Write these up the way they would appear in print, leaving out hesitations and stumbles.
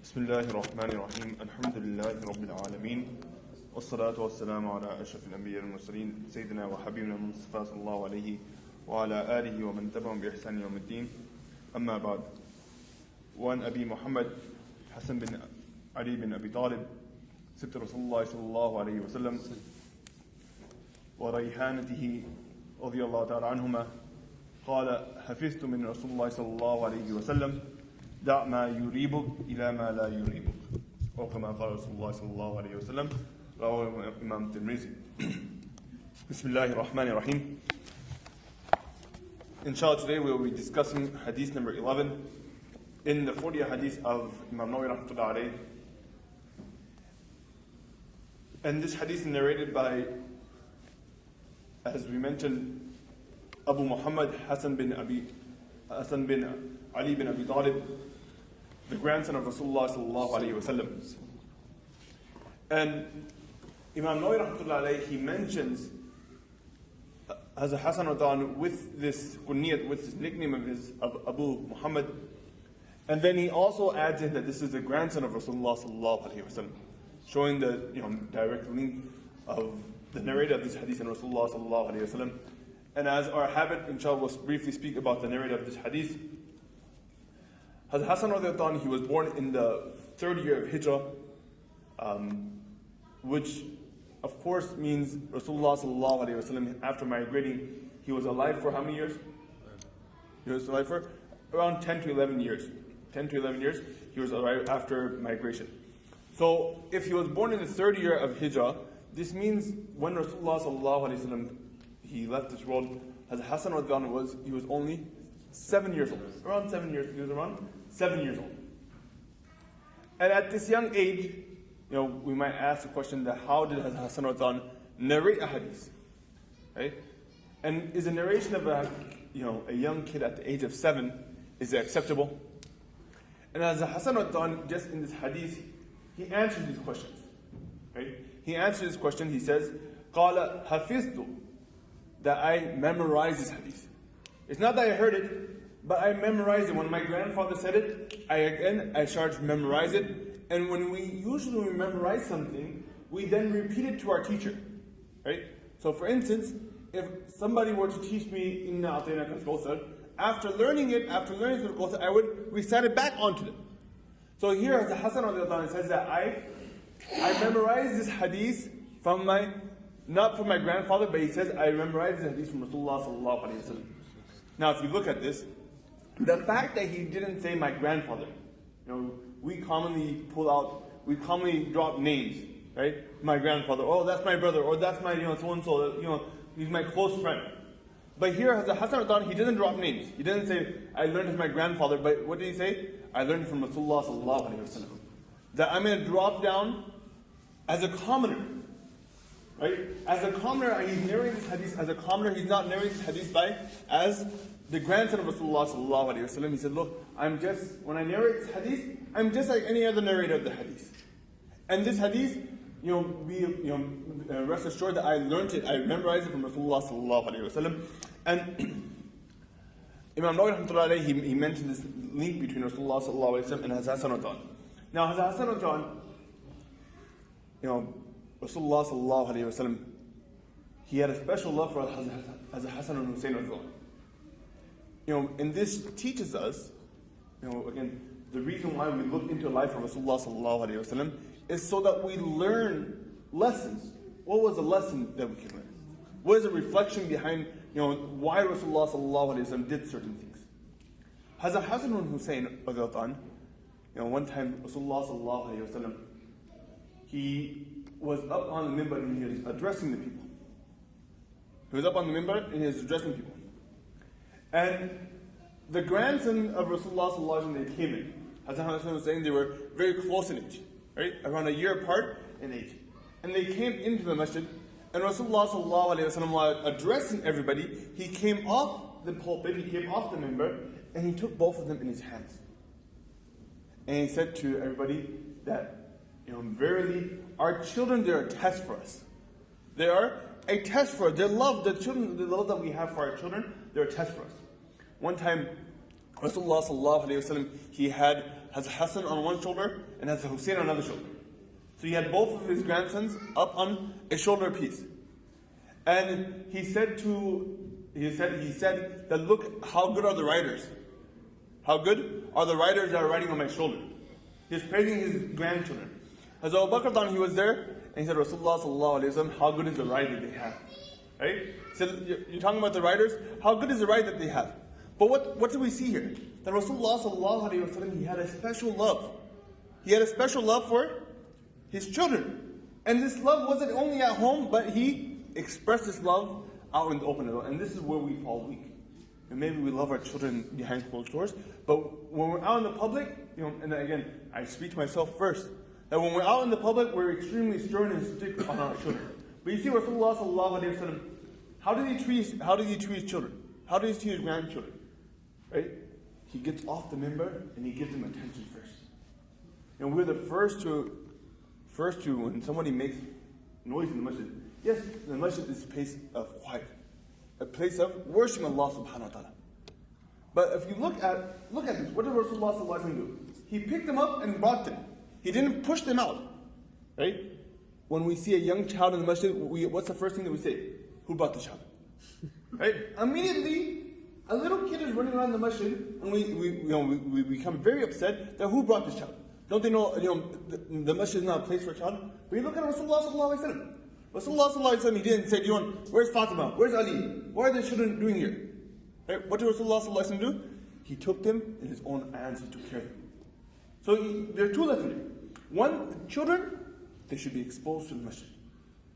بسم الله الرحمن الرحيم الحمد لله رب العالمين والصلاة والسلام على أشرف الأنبياء والمرسلين سيدنا وحبيبنا المصطفى صلى الله عليه وعلى آله ومن تبعهم بإحسان يوم الدين أما بعد وعن أبي محمد حسن بن علي بن أبي طالب ست رسول الله صلى الله عليه وسلم وريحانته رضي الله تعالى عنهما قال حفظت من رسول الله صلى الله عليه وسلم دع ما يريبك إلى ما لا يريبك أو كما قال رسول الله صلى الله عليه وسلم رواه Imam الترمذي. بسم الله الرحمن الرحيم. Inshallah, today we will be discussing hadith number 11 in the 40th hadith of Imam Nawawi rahmatullahi alayhi. And this hadith is narrated by, as we mentioned, Abu Muhammad Hassan bin Ali bin Abi Talib, the grandson of Rasulullah sallallahu alayhi wa sallam. And Imam Nawawi rahmatullahi alayhi, he mentions as a Hassan Radan with this kunyat, with this nickname of Abu Muhammad, and then he also adds in that this is the grandson of Rasulullah sallallahu alayhi wa sallam, showing the direct link of the narrator of this hadith and Rasulullah sallallahu alayhi wa sallam. And as our habit, inshallah, we'll briefly speak about the narrator of this hadith. Hazrat Hassan radiallahu anhu, he was born in the 3rd year of Hijrah, which of course means Rasulullah sallallahu alayhi wa sallam, after migrating, he was alive for how many years? He was alive for around 10 to 11 years. 10 to 11 years, he was alive after migration. So if he was born in the 3rd year of Hijrah, this means when Rasulullah sallallahu alayhi wa sallam, he left this world, Hazrat Hassan radiallahu anhu he was only 7 years old. Around 7 years, he was around 7 years old. And at this young age, we might ask the question that how did Hazrat Hassan radiallahu anhu narrate a hadith? Right? And is a narration of a young kid at the age of 7, is it acceptable? And Hazrat Hassan radiallahu anhu, just in this hadith, he answers these questions. Right? He answers this question, he says, قَالَ حَفِظْتُ, that I memorized this hadith. It's not that I heard it, but I memorized it. When my grandfather said it, I started to memorize it. And when we usually memorize something, we then repeat it to our teacher. Right? So for instance, if somebody were to teach me Inna A'tainaka al-Kawthar, after learning Surah Al-Kawthar, I would recite it back onto them. So here the Hassan says that I memorized this hadith not from my grandfather, but he says I memorized this hadith from Rasulullah sallallahu alayhi wa sallam. Now, if you look at this, the fact that he didn't say my grandfather, we commonly drop names, right? My grandfather, oh, that's my brother, or that's my, so-and-so, he's my close friend. But here, as a Hassan he doesn't drop names. He doesn't say, I learned from my grandfather, but what did he say? I learned from Rasulullah sallallahu alayhi wa sallam. That I'm going to drop down as a commoner. Right? As a commoner, he's narrating this hadith as a commoner. He's not narrating this hadith as the grandson of Rasulullah sallallahu alayhi wa sallam. He said, look, when I narrate this hadith, I'm just like any other narrator of the hadith. And this hadith, rest assured that I learned it, I memorized it from Rasulullah sallallahu alayhi wa sallam. And Imam Nawawi rahmatullahi alayhi, he mentioned this link between Rasulullah sallallahu alayhi wa sallam and Hazrat Hassan radiallahu anhu. Now, Hazrat Hassan radiallahu anhu, Rasulullah sallallahu alayhi wa sallam, he had a special love for Hazrat Hassan and Hussein radiallahu anhu. And this teaches us, again, the reason why we look into the life of Rasulullah sallallahu alayhi wa sallam is so that we learn lessons. What was the lesson that we can learn? What is the reflection behind, why Rasulullah sallallahu alayhi wa sallam did certain things? Hazrat Hassan and Hussein radiallahu anhu, one time Rasulullah sallallahu alayhi wa sallam, he was up on the minbar and he was addressing the people. He was up on the minbar and he was addressing people. And the grandson of Rasulullah sallallahu alaihi wasallam, they came in. Hazrat Hassan was saying they were very close in age, right? Around a year apart in age. And they came into the masjid, and Rasulullah sallallahu alaihi wasallam, while addressing everybody, he came off the pulpit, he came off the minbar, and he took both of them in his hands. And he said to everybody that, verily, our children, they're a test for us. They are a test for us. The love that we have for our children, they're a test for us. One time, Rasulullah sallallahu alayhi wa sallam, he had has Hassan on one shoulder and has Hussein on another shoulder. So he had both of his grandsons up on a shoulder piece. And he said that look, how good are the riders? How good are the riders that are riding on my shoulder? He was praising his grandchildren. As Abu Bakr, he was there, and he said, Rasulullah sallallahu alayhi wa sallam, how good is the ride that they have? Right? He said, you're talking about the riders? How good is the ride that they have? But what do we see here? That Rasulullah sallallahu alayhi wa sallam, he had a special love. He had a special love for his children. And this love wasn't only at home, but he expressed this love out in the open. And this is where we fall weak. And maybe we love our children behind closed doors, but when we're out in the public, and again, I speak to myself first, that when we're out in the public, we're extremely stern and strict on our children. But you see Rasulullah sallallahu alayhi wa sallam, how did he treat his children? How did he treat his grandchildren? Right? He gets off the minbar and he gives them attention first. And we're the first to when somebody makes noise in the masjid. Yes, the masjid is a place of quiet, a place of worshiping Allah subhanahu wa ta'ala. But if you look at this, what did Rasulullah sallallahu alaihi wasallam do? He picked them up and brought them. He didn't push them out. Right? When we see a young child in the masjid, what's the first thing that we say? Who brought the child? Right? Immediately, a little kid is running around the masjid, and we become very upset that who brought this child? Don't they know, the masjid is not a place for a child? But you look at Rasulullah sallallahu alaihi wasallam. Rasulullah sallallahu alaihi wasallam, he didn't say, where's Fatima? Where's Ali? What are the children doing here? Right? What did Rasulullah sallallahu alaihi wasallam do? He took them in his own hands, he took care of them. So there are two lessons here. One, children, they should be exposed to the masjid.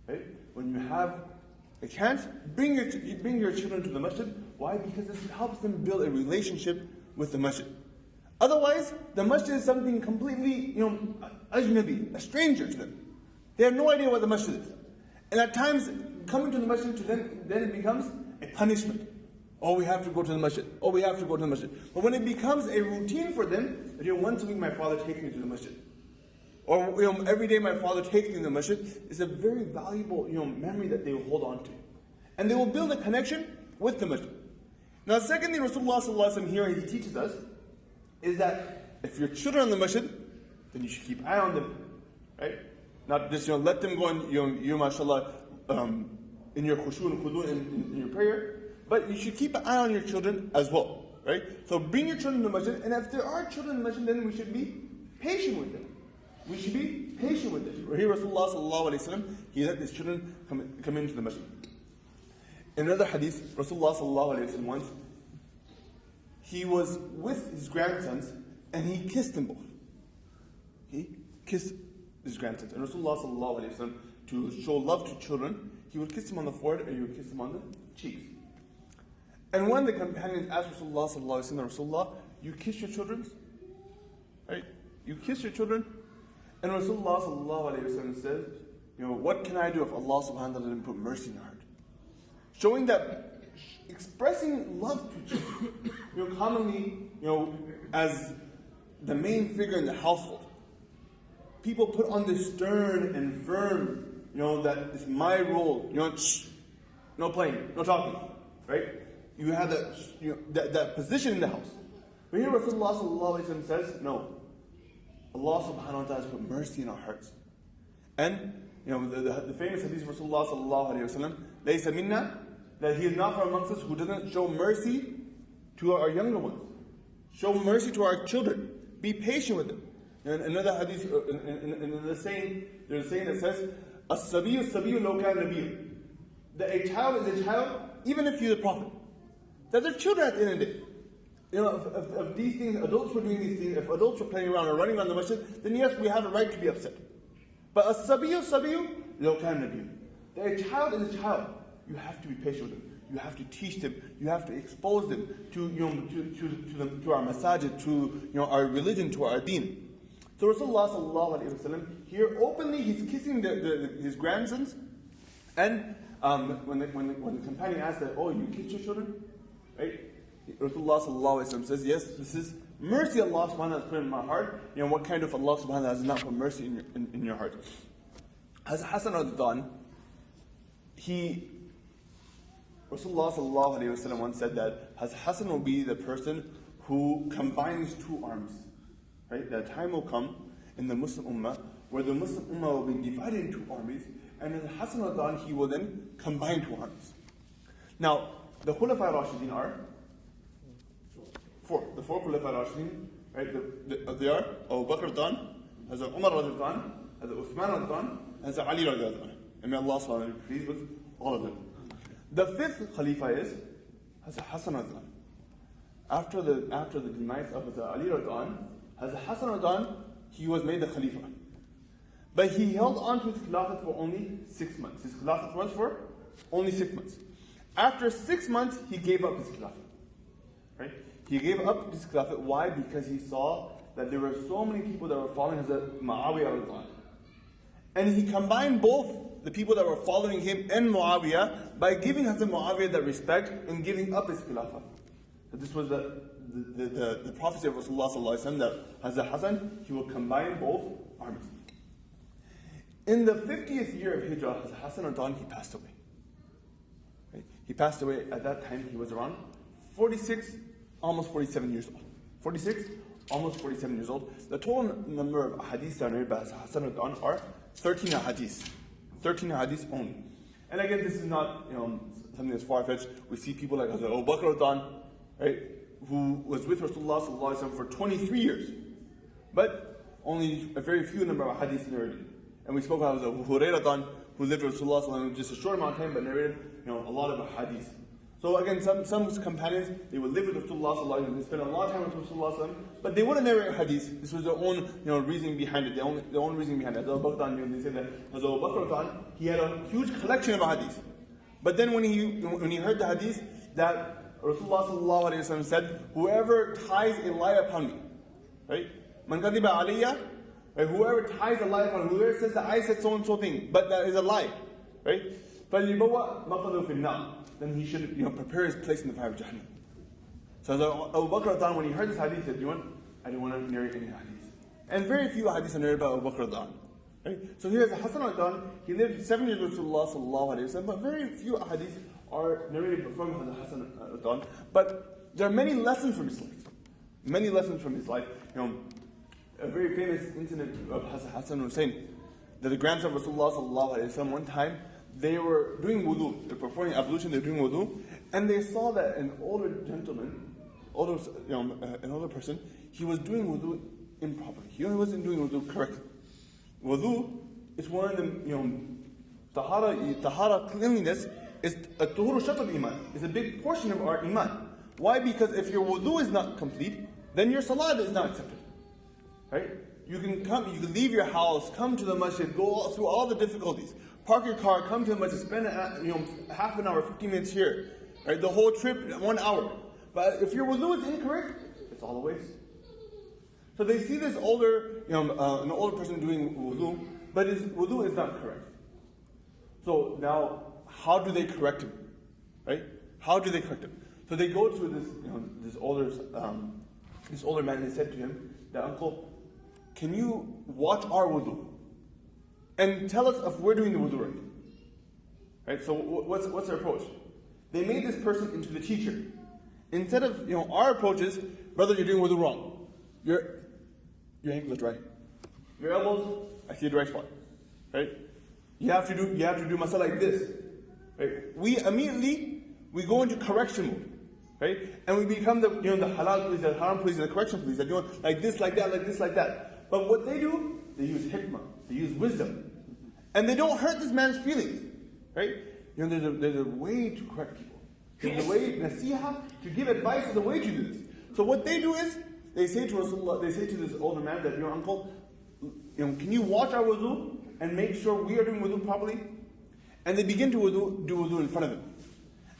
Right? When you have a chance, bring your children to the masjid. Why? Because this helps them build a relationship with the masjid. Otherwise, the masjid is something completely, ajnabi, a stranger to them. They have no idea what the masjid is. And at times, coming to the masjid to them, then it becomes a punishment. Oh, we have to go to the masjid. Oh, we have to go to the masjid. But when it becomes a routine for them, that once a week my father takes me to the masjid. Or every day my father takes me to the masjid, it's a very valuable memory that they will hold on to. And they will build a connection with the masjid. Now, the second thing Rasulullah sallallahu alaihi wasallam here he teaches us is that if your children are in the masjid, then you should keep an eye on them. Right? Not just let them go and you mashallah in your khushu and khudu in your prayer, but you should keep an eye on your children as well. Right? So bring your children to the masjid, and if there are children in the masjid, then we should be patient with them. We should be patient with them. Here Rasulullah sallallahu alaihi wasallam, he let his children come into the masjid. In another hadith, Rasulullah sallallahu alaihi wasallam once, he was with his grandsons and he kissed them both. He kissed his grandsons. And Rasulullah sallallahu alaihi wasallam, to show love to children, he would kiss them on the forehead and he would kiss them on the cheeks. And one of the companions asked Rasulullah sallallahu alaihi wasallam, Rasulullah, you kiss your children? Right? You kiss your children? And Rasulullah sallallahu alaihi wasallam said, what can I do if Allah subhanahu wa ta'ala didn't put mercy in your heart? Showing that expressing love to children, commonly, as the main figure in the household, people put on this stern and firm, that it's my role, no playing, no talking, right? You have that position in the house. But here Rasulullah sallallahu alaihi wasallam says, no, Allah subhanahu wa ta'ala has put mercy in our hearts. And the famous hadith of Rasulullah sallallahu alaihi wasallam, laysa minna, that he is not from amongst us who doesn't show mercy to our younger ones. Show mercy to our children. Be patient with them. And another hadith, in the saying, there's a saying that says, as-sabiyu as-sabiyu law kana nabiyyan. That a child is a child, even if he's a prophet. That they're children at the end of the day. If these things, adults were doing these things, if adults were playing around or running around the masjid, then yes, we have a right to be upset. But as-sabiyu as-sabiyu law kana nabiyyan. That a child is a child. You have to be patient with them. You have to teach them. You have to expose them to our masajid, to our religion, to our deen. So Rasulullah sallallahu alaihi wasallam here openly he's kissing his grandsons, and when the companion asked that, oh, you kiss your children, right? Rasulullah sallallahu alaihi wasallam says, yes, this is mercy Allah subhanahu wa ta'ala has put in my heart. What kind of Allah subhanahu wa ta'ala has not put mercy in your heart? As Hassan radiallahu anhu, Rasulullah sallallahu alaihi wasallam once said that Hassan will be the person who combines two arms. right? That time will come in the Muslim Ummah where the Muslim Ummah will be divided into armies, and in Hassan al-Dan he will then combine two armies. Now, the Khulafa Rashidin are four. The four Khulafa Rashidin, right? They are Abu Bakr al-Dan, Hazrat Umar al-Dan, Hazrat Uthman al-Dan, Hazrat Ali al-Dan. And may Allah subhanahu be pleased with all of them. The fifth Khalifa is Hazrat Hassan al-Dan. After the demise of Hazrat Ali al-Dan, Hazrat Hassan al-Dan, he was made the Khalifa. But he held on to his Khilafat for only 6 months. His Khilafat was for only 6 months. After 6 months, he gave up his Khilafat. Right? He gave up his Khilafat. Why? Because he saw that there were so many people that were following Hazrat Muawiyah al-Dan. And he combined both the people that were following him and Muawiyah by giving Hazrat Muawiyah that respect and giving up his Khilafat. So this was the prophecy of Rasulullah sallallahu alaihi wasallam that Hazrat Hassan, he will combine both armies. In the 50th year of Hijrah, Hazrat Hassan al-Dan, he passed away. Right? He passed away at that time, he was around 46, almost 47 years old. 46, almost 47 years old. The total number of hadiths that are narrated by Hazrat Hassan al-Dan are 13 hadiths. 13 hadiths only. And again, this is not something that's far-fetched. We see people like Hazrat Abu Bakr al-Dan, right, who was with Rasulullah sallallahu alaihi wasallam for 23 years. But only a very few number of hadiths narrated. And we spoke about Abu Hurairah, who lived with Rasulullah sallallahu alaihi wasallam just a short amount of time, but narrated a lot of hadiths. So again, some companions, they would live with Rasulullah sallallahu alaihi wasallam, they spend a lot of time with Rasulullah sallallahu alaihi wasallam, but they wouldn't narrate hadith. This was their own reasoning behind it, their own reasoning behind it. As Abu Bakr, they say that as Abu Bakr, he had a huge collection of hadith. But then when he heard the hadith that Rasulullah sallallahu alaihi wasallam said, whoever ties a lie upon me, right? Man kadhiba alayya, right? Whoever ties a lie upon me, whoever says that I said so and so thing, but that is a lie, right? فَلْيُبَوَّأْ مَقْعَدَهُ فِي النَّارِ, then he should prepare his place in the fire of Jahannam. So Abu Bakr, when he heard this hadith, he said, I don't want to narrate any hadith. And very few hadiths are narrated by Abu Bakr. Right? So here's Hassan al-Dan, he lived 7 years with Rasulullah sallallahu alaihi wasallam, but very few hadiths are narrated from Hassan al-Dan. But there are many lessons from his life. Many lessons from his life. A very famous incident of Hassan Hussein, that the grandson of Rasulullah sallallahu alaihi wasallam, one time, they were doing wudu, they were performing ablution, they were doing wudu, and they saw that an older gentleman, an older person, he was doing wudu improperly. He wasn't doing wudu correctly. Wudu is one of the, tahara cleanliness is a tuhuru shat of iman. It's a big portion of our iman. Why? Because if your wudu is not complete, then your salat is not accepted. Right? You can leave your house, come to the masjid, go through all the difficulties, park your car, come to the masjid, spend half an hour, 15 minutes here, right? The whole trip, 1 hour. But if your wudu is incorrect, it's all a waste. So they see this an older person doing wudu, but his wudu is not correct. So now, how do they correct him? Right? How do they correct him? So they go to this older man, and they said to him, that uncle, can you watch our wudu and tell us if we're doing the wudu right? Right? So what's their approach? They made this person into the teacher. Instead of our approach is, brother, you're doing wudu wrong. Your ankle is dry. Your elbows, I see a dry spot. Right? You have to do masala like this. Right? We immediately go into correction mode. Right? And we become the halal police, the haram police, and the correction police that do like this, like that, like this, like that. But what they do, they use hikmah, they use wisdom. And they don't hurt this man's feelings. Right? There's a way to correct people. There's a way, nasiha, to give advice is a way to do this. So what they do is, they say to Rasulullah, they say to this older man that, your uncle, can you watch our wudu and make sure we are doing wudu properly? And they begin to do wudu in front of him.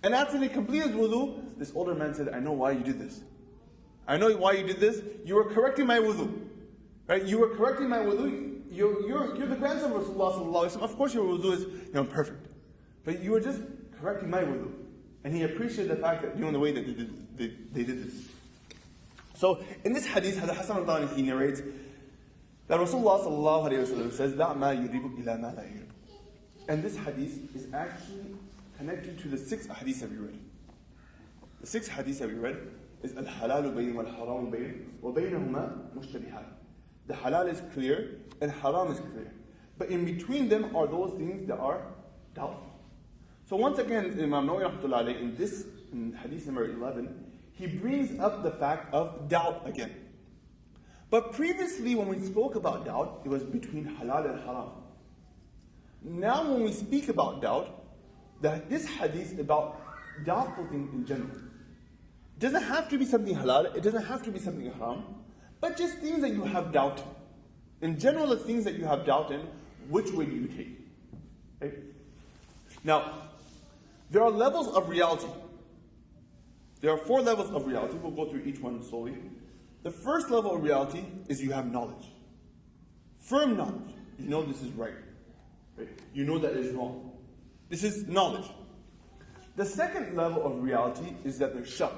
And after they completed wudu, this older man said, I know why you did this. I know why you did this. You were correcting my wudu. Right? You were correcting my wudu. You're the grandson of Rasulullah sallallahu alaihi wasallam. Of course your wudu is perfect. But you were just correcting my wudu. And he appreciated the fact that, the way that they did this. So in this hadith, Hassan al-Dan, he narrates that Rasulullah sallallahu alaihi wasallam says, "Da' ma yuribuk ila ma la yuribuk." And this hadith is actually connected to the 6 hadiths that we read. The 6 hadiths that we read is al-halalu bayn wal-haramu bayn wa baynahuma mushtabihat. The halal is clear and haram is clear. But in between them are those things that are doubtful. So once again, Imam Nawawi rahmatullahi alayhi, in hadith number 11, he brings up the fact of doubt again. But previously when we spoke about doubt, it was between halal and haram. Now when we speak about doubt, this hadith is about doubtful things in general. It doesn't have to be something halal, it doesn't have to be something haram, but just things that you have doubt in. In general, the things that you have doubt in, which way do you take? Okay? Now, there are levels of reality. There are 4 levels of reality. We'll go through each one slowly. The first level of reality is you have knowledge. Firm knowledge. You know this is right. You know that it is wrong. This is knowledge. The second level of reality is that there's shak.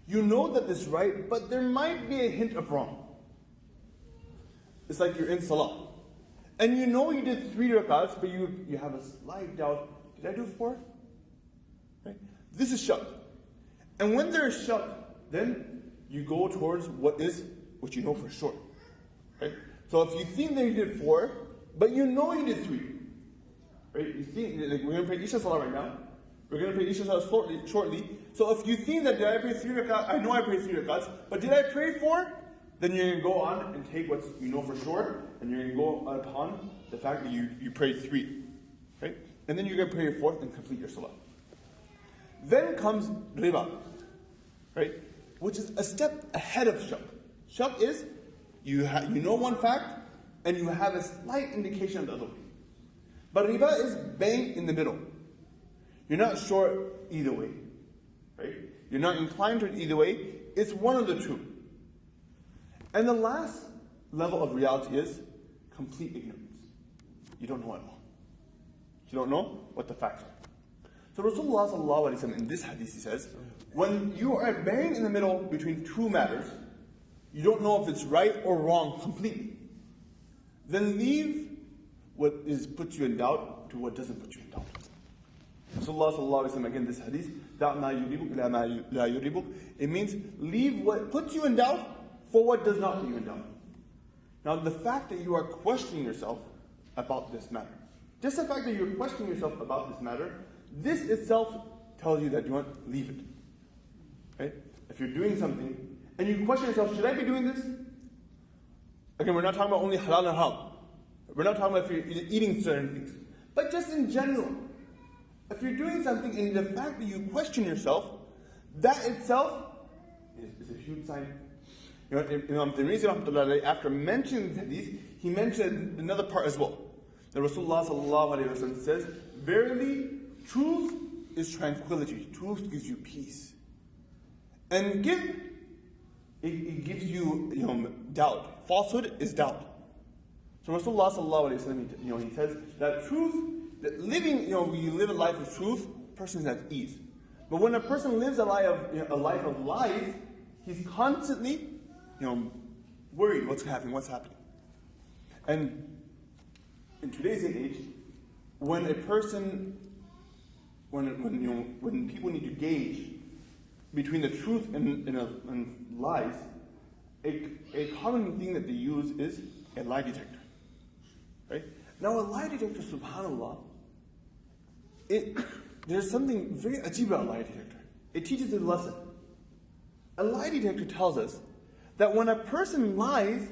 You know that this is right, but there might be a hint of wrong. It's like you're in salah. And you know you did 3 rakats, but you have a slight doubt. Did I do 4? Right? This is shak. And when there is shak, then you go towards what you know for sure. Right? So if you think that you did 4, but you know you did 3. Right? You think, like we're going to pray Isha Salah right now. We're going to pray Isha Salah shortly. So if you think that did I pray 3 rakats, I know I prayed 3 rakats, but did I pray 4? Then you're going to go on and take what you know for sure, and you're going to go upon the fact that you prayed 3. Right? And then you're going to pray your 4th and complete your Salah. Then comes riba. Right? Which is a step ahead of shak. Shak is, you know one fact, and you have a slight indication of the other way. But riba is bang in the middle. You're not sure either way. Right? You're not inclined to it either way. It's one of the two. And the last level of reality is complete ignorance. You don't know at all. You don't know what the facts are. So Rasulullah sallallahu alaihi wasallam in this hadith, he says, when you are bang in the middle between 2 matters, you don't know if it's right or wrong completely, then leave what puts you in doubt to what doesn't put you in doubt. Rasulullah sallallahu alaihi wasallam, again this hadith, da' ma yuribuk ila ma la yuribuk. It means leave what puts you in doubt for what does not put you in doubt. Now the fact that you are questioning yourself about this matter, just the fact that you're questioning yourself about this matter, this itself tells you that you want to leave it. Right? If you're doing something and you question yourself, should I be doing this? Again, we're not talking about only halal and haram. We're not talking about if you're eating certain things. But just in general, if you're doing something and the fact that you question yourself, that itself is a huge sign. You know, Imam Tirmidhi rahmatullahi, after mentioning this, he mentioned another part as well. The Rasulullah sallallahu alaihi wasallam says, verily, truth is tranquility. Truth gives you peace. And it gives you, doubt. Falsehood is doubt. So Rasulullah sallallahu alaihi wasallam, he says that truth, that living, when you live a life of truth, a person is at ease. But when a person lives a life of lies, he's constantly, worried what's happening. And in today's age, when a person, when people need to gauge between the truth and lies, a common thing that they use is a lie detector. Right? Now a lie detector, subhanAllah, there's something very ajib about a lie detector. It teaches a lesson. A lie detector tells us that when a person lies,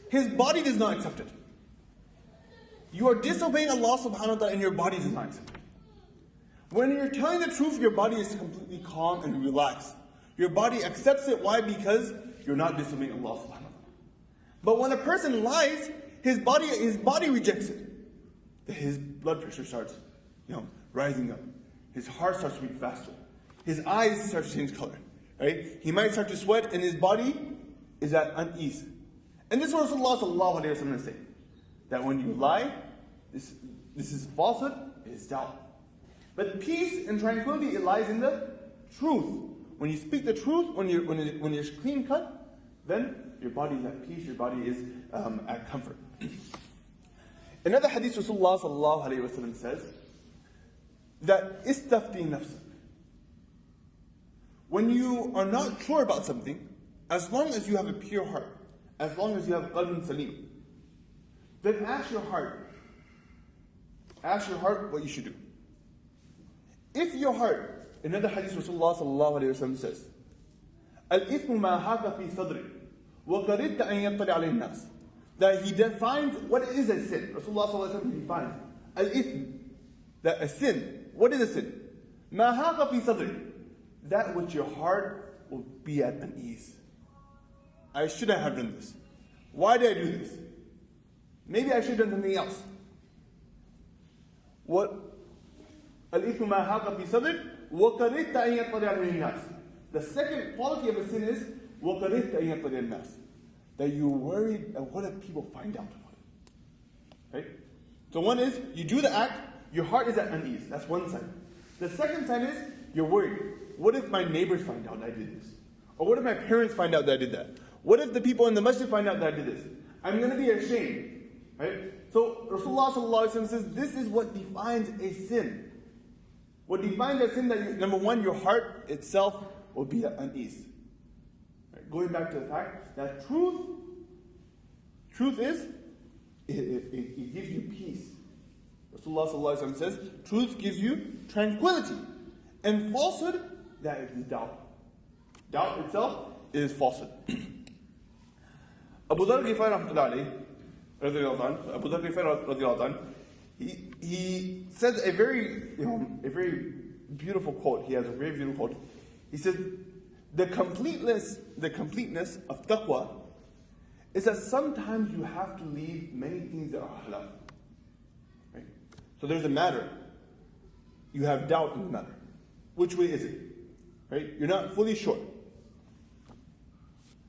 his body does not accept it. You are disobeying Allah subhanahu wa ta'ala and your body does not accept it. When you're telling the truth, your body is completely calm and relaxed. Your body accepts it. Why? Because you're not disobeying Allah subhanahu wa ta'ala. But when a person lies, his body rejects it. His blood pressure starts, rising up. His heart starts to beat faster. His eyes start to change color. Right? He might start to sweat and his body is at unease. And this is what Rasulullah sallallahu alaihi wasallam said. That when you lie, this is falsehood, it is doubt. But peace and tranquility, it lies in the truth. When you speak the truth, when you're clean cut, then your body is at peace, your body is at comfort. Another hadith, Rasulullah sallallahu alaihi wasallam says that istafti nafsak. When you are not sure about something, as long as you have a pure heart, as long as you have qalbun salim. Then ask your heart what you should do. If your heart, another hadith Rasulullah sallallahu alayhi wa sallam says, Al-ithmu ma haka fi sadri, wa qaridta an yattali alayhi nas. That he defines what is a sin. Rasulullah sallallahu alayhi wa sallam defines al-ithm, that a sin. What is a sin? Ma haka fi sadri, that which your heart will be at unease. I shouldn't have done this. Why did I do this? Maybe I should have done something else. What? Al-ithmu ma haka fi sadri, wa qaridta an yattali alayhi nas. The second quality of a sin is wa qaridta an yattali alayhi nas. That you're worried of what if people find out about it. Right? So one is, you do the act, your heart is at unease. That's one side. The second side is, you're worried. What if my neighbors find out that I did this? Or what if my parents find out that I did that? What if the people in the masjid find out that I did this? I'm going to be ashamed. Right? So Rasulullah sallallahu alaihi wasallam says, this is what defines a sin. What defines a sin, that number one, your heart itself will be at unease. Right? Going back to the fact that truth is, it gives you peace. Rasulullah sallallahu alaihi wasallam says, truth gives you tranquility. And falsehood, that is doubt. Doubt itself is falsehood. Abu Dharr Ghifari radiyallahu anhu, he says a very beautiful quote. He has a very beautiful quote. He says, the completeness of taqwa is that sometimes you have to leave many things that are halal. Right? So there's a matter. You have doubt in the matter. Which way is it? Right? You're not fully sure.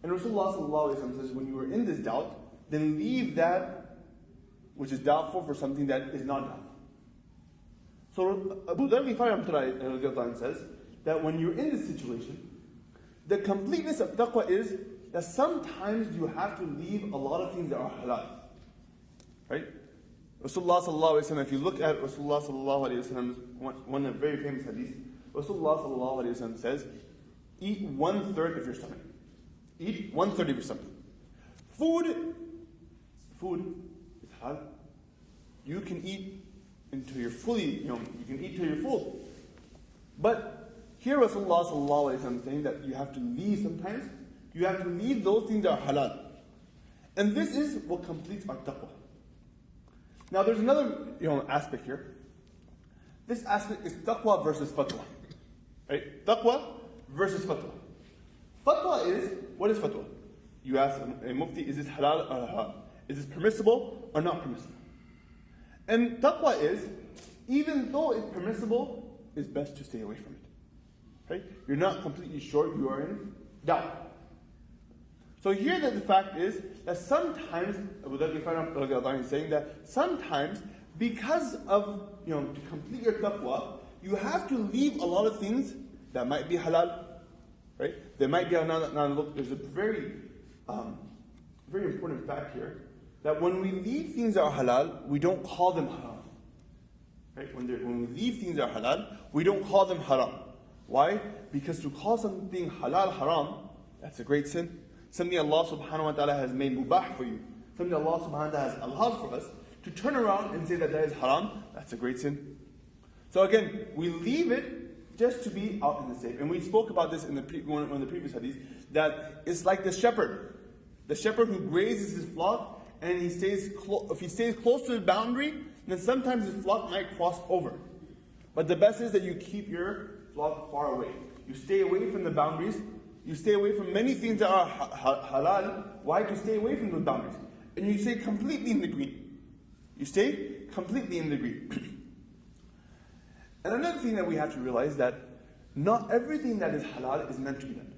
And Rasulullah sallallahu alaihi wasallam says, when you are in this doubt, then leave that which is doubtful for something that is not doubtful. So Abu Dharr Ghifari says that when you're in this situation, the completeness of taqwa is that sometimes you have to leave a lot of things that are halal. Right? Rasulullah sallallahu alaihi wasallam, if you look at Rasulullah sallallahu alaihi wasallam's one of the very famous hadith, Rasulullah sallallahu alaihi wasallam says, eat 1/3 of your stomach. Eat 1/3 of your stomach. Food is halal. You can eat until you're fully, you can eat till you're full. But here Rasulullah sallallahu alaihi wasallam is saying that you have to leave sometimes. You have to leave those things that are halal. And this is what completes our taqwa. Now there's another aspect here. This aspect is taqwa versus fatwa. Right? Taqwa versus fatwa. Fatwa is, what is fatwa? You ask a mufti, is this halal or haram? Is this permissible or not permissible? And taqwa is, even though it's permissible, it's best to stay away from it. Right? You're not completely sure, you are in doubt. So here the fact is that sometimes, Abu Dharr is saying that sometimes, because of, to complete your taqwa, you have to leave a lot of things that might be halal. Right? There might be there's a very important fact here, that when we leave things that are halal, we don't call them haram. Right? When we leave things that are halal, we don't call them haram. Why? Because to call something halal haram, that's a great sin. Something Allah subhanahu wa ta'ala has made mubah for you. Something Allah subhanahu wa ta'ala has allowed for us. To turn around and say that is haram, that's a great sin. So again, we leave it just to be out in the safe. And we spoke about this in one of the previous hadiths, that it's like the shepherd. The shepherd who grazes his flock, and if he stays close to the boundary, then sometimes his flock might cross over. But the best is that you keep your flock far away. You stay away from the boundaries. You stay away from many things that are halal. Why? To stay away from those boundaries. And you stay completely in the green. You stay completely in the green. And another thing that we have to realize, that not everything that is halal is meant to be done.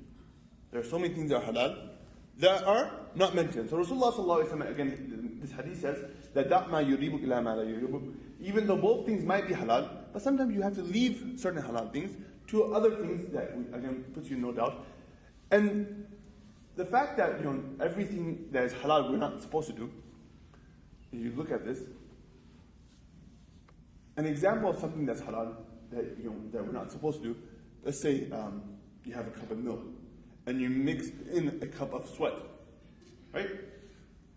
There are so many things that are halal that are not meant to be done. So Rasulullah sallallahu alaihi wasallam, again, this hadith says that ma yuribuk ila ma la yuribuk. Even though both things might be halal, but sometimes you have to leave certain halal things to other things that, again, puts you in no doubt. And the fact that everything that is halal we're not supposed to do, if you look at this, an example of something that's halal that we're not supposed to do, let's say you have a cup of milk and you mix in a cup of sweat. right?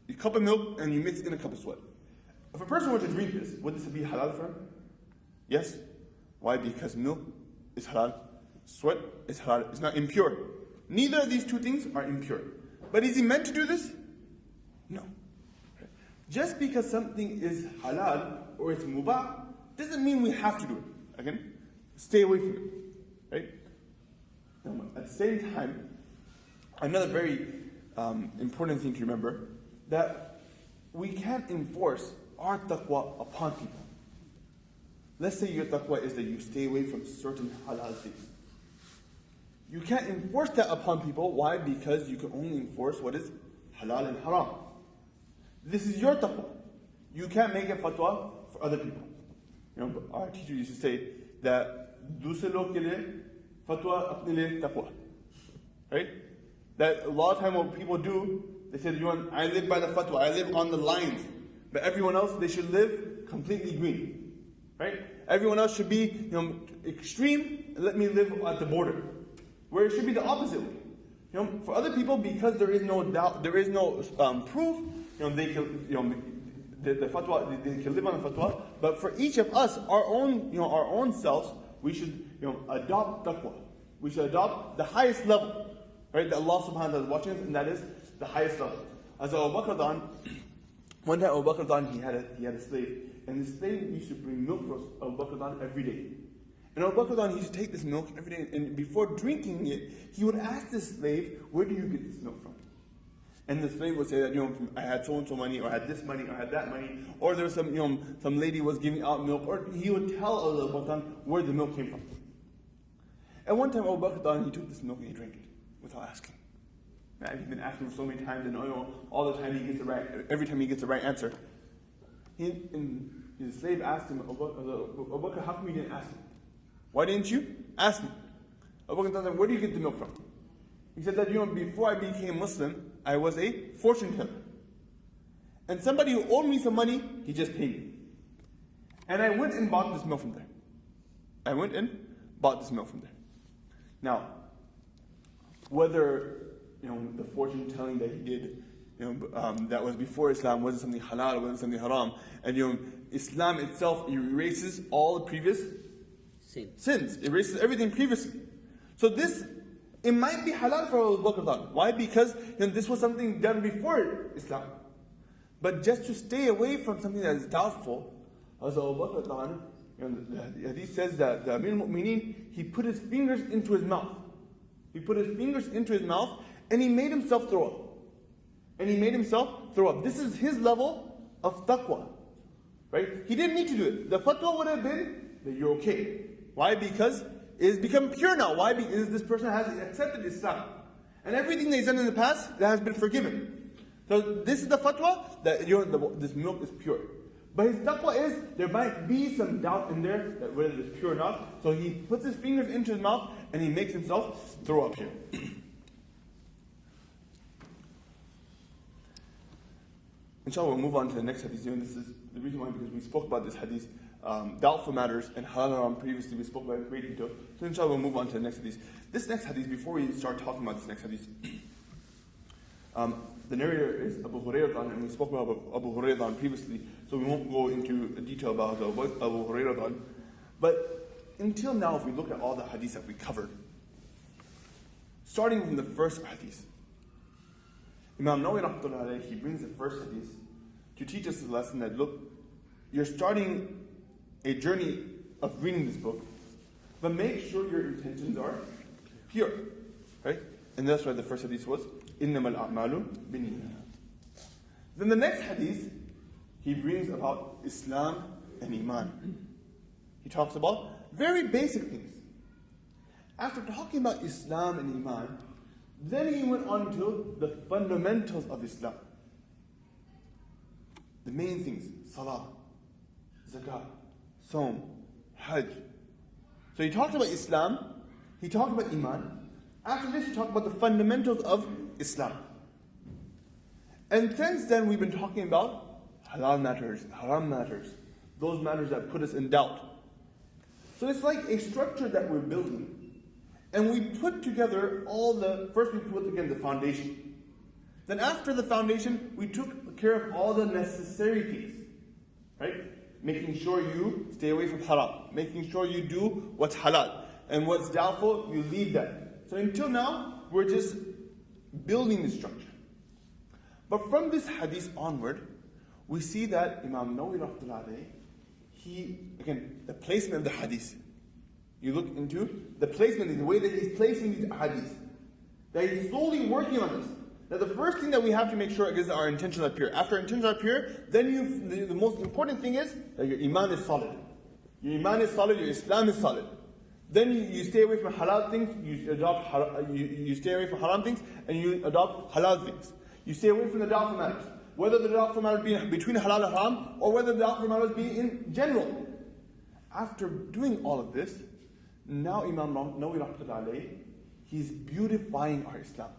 A cup of milk and you mix it in a cup of sweat. If a person were to drink this, would this be halal for him? Yes. Why? Because milk is halal, sweat is halal, it's not impure. Neither of these two things are impure. But is he meant to do this? No. Just because something is halal or it's mubah, doesn't mean we have to do it. Again, stay away from it. Right? Now, at the same time, another very important thing to remember, that we can't enforce our taqwa upon people. Let's say your taqwa is that you stay away from certain halal things. You can't enforce that upon people. Why? Because you can only enforce what is halal and haram. This is your taqwa. You can't make a fatwa for other people. Our teacher used to say that दूसरे लोग के लिए fatwa अपने लिए taqwa. Right? That a lot of time what people do, they say, I live by the fatwa, I live on the lines. But everyone else, they should live completely green. Right? Everyone else should be extreme, and let me live at the border. Where it should be the opposite way. For other people, because there is no doubt, there is no proof, they can, the fatwa, they can live on the fatwa. But for each of us, our own selves, we should, adopt taqwa. We should adopt the highest level, right? That Allah Subhanahu wa Taala is watching us, and that is the highest level. As Abu Bakr, one time Abu Bakr, he had a slave, and the slave used to bring milk for Abu Bakr every day. And Abu Bakr, he used to take this milk every day, and before drinking it, he would ask the slave, "Where do you get this milk from?" And the slave would say that, I had so and so money, or I had this money, or I had that money, or there was some lady was giving out milk, or he would tell Abu Bakr where the milk came from. And one time Abu Bakr, he took this milk and he drank it without asking. Now, he's been asking for so many times, and all the time he gets every time he gets the right answer. And his slave asked him, Abu Bakr, how come you didn't ask me? Why didn't you ask me? Abu Bakr said, where do you get the milk from? He said that, before I became Muslim, I was a fortune teller. And somebody who owed me some money, he just paid me. And I went and bought this milk from there. Now, whether the fortune telling that he did, that was before Islam, wasn't something halal, wasn't something haram, and Islam itself erases all the previous sins. It erases everything previously. So it might be halal for Abu Bakr. Why? Because this was something done before Islam. But just to stay away from something that is doubtful, as Abu Bakr, the Hadith says that the Amir al-Mu'mineen, he put his fingers into his mouth. And he made himself throw up. This is his level of taqwa. Right? He didn't need to do it. The fatwa would have been that you're okay. Why? Because it has become pure now. Why? Because this person has accepted Islam. And everything that he's done in the past, that has been forgiven. So this is the fatwa, that this milk is pure. But his taqwa is, there might be some doubt in there, that whether it's pure or not. So he puts his fingers into his mouth, and he makes himself throw up here. Inshallah, we'll move on to the next hadith. This is the reason why, because we spoke about this hadith, doubtful matters, and halal and haram previously, we spoke about it in great detail. So inshallah, we'll move on to the next hadith. This next hadith, before we start talking about this next hadith, the narrator is Abu Hurairah, and we spoke about Abu Hurairah previously, so we won't go into detail about Abu Hurairah. But until now, if we look at all the hadiths that we covered, starting from the first hadith, Imam Nawawi rahmatullahi alayhi, he brings the first hadith to teach us the lesson that, look, you're starting a journey of reading this book, but make sure your intentions are pure. Right? And that's why the first hadith was, إِنَّمَا الْأَعْمَالُ بِالنِّيَّاتِ. Then the next hadith, he brings about Islam and Iman. He talks about very basic things. After talking about Islam and Iman, then he went on to the fundamentals of Islam. The main things: Salah, Zakah, Saum, Hajj. So he talked about Islam, he talked about Iman. After this, he talked about the fundamentals of Islam. And since then, we've been talking about halal matters, haram matters, those matters that put us in doubt. So it's like a structure that we're building. And we put together first we put together the foundation. Then after the foundation, we took care of all the necessary things. Right? Making sure you stay away from haram. Making sure you do what's halal. And what's doubtful, you leave that. So until now, we're just building the structure. But from this hadith onward, we see that Imam Nawawi rahmatullahi, again, the placement of the hadith. You look into the placement, the way that he's placing these hadiths. That he's slowly working on this. Now the first thing that we have to make sure is that our intentions are pure. After our intentions are pure, then the most important thing is that your iman is solid. Your iman is solid, your Islam is solid. Then you stay away from halal things, you stay away from haram things, and you adopt halal things. You stay away from the doubtful matters. Whether the doubtful matter be between halal and haram, or whether the doubtful matters be in general. After doing all of this, now Imam Nawawi rahmatullahi, he's beautifying our Islam.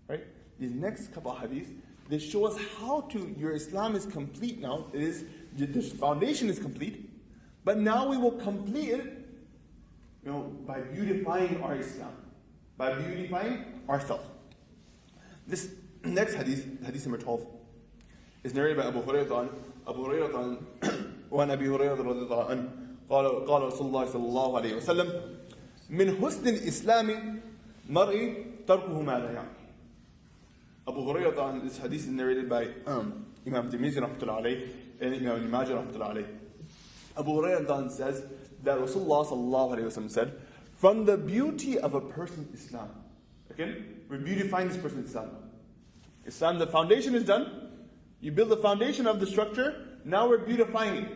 Right? These next couple of hadiths, they show us how your Islam is complete now. This foundation is complete, but now we will complete it, by beautifying our Islam, by beautifying ourselves. This next hadith, hadith number 12, is narrated by Abu Hurairah. وعن أبي هريرة رضي الله عنه قال رسول الله صلى الله عليه وسلم من حسن الإسلام مرء تركه ما لا يعني. Abu Hurairah, this hadith is narrated by Imam Tirmidhi rahmatullahi alayhi and Imam Ibn Majah rahmatullahi alayhi. Abu Hurairah says that Rasulullah sallallahu alayhi wa sallam said, from the beauty of a person's Islam. Again, we're beautifying this person's Islam. Islam, the foundation is done. You build the foundation of the structure. Now we're beautifying it.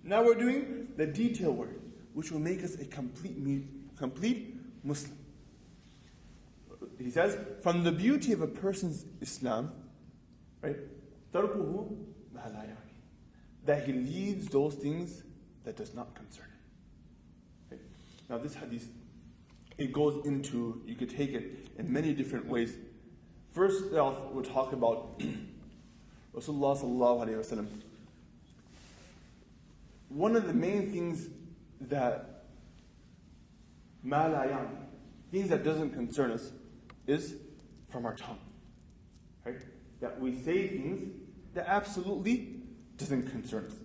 Now we're doing the detail work, which will make us a complete Muslim. He says, from the beauty of a person's Islam, right, تَرْكُهُ مَا لَا يَعْنِي, that he leaves those things that does not concern him. Okay? Now this hadith, it goes into, you could take it in many different ways. First off, we'll talk about Rasulullah sallallahu alayhi wa sallam. One of the main things that مَا لَا يَعْنِي, things that doesn't concern us, is from our tongue. Right? That we say things that absolutely doesn't concern us.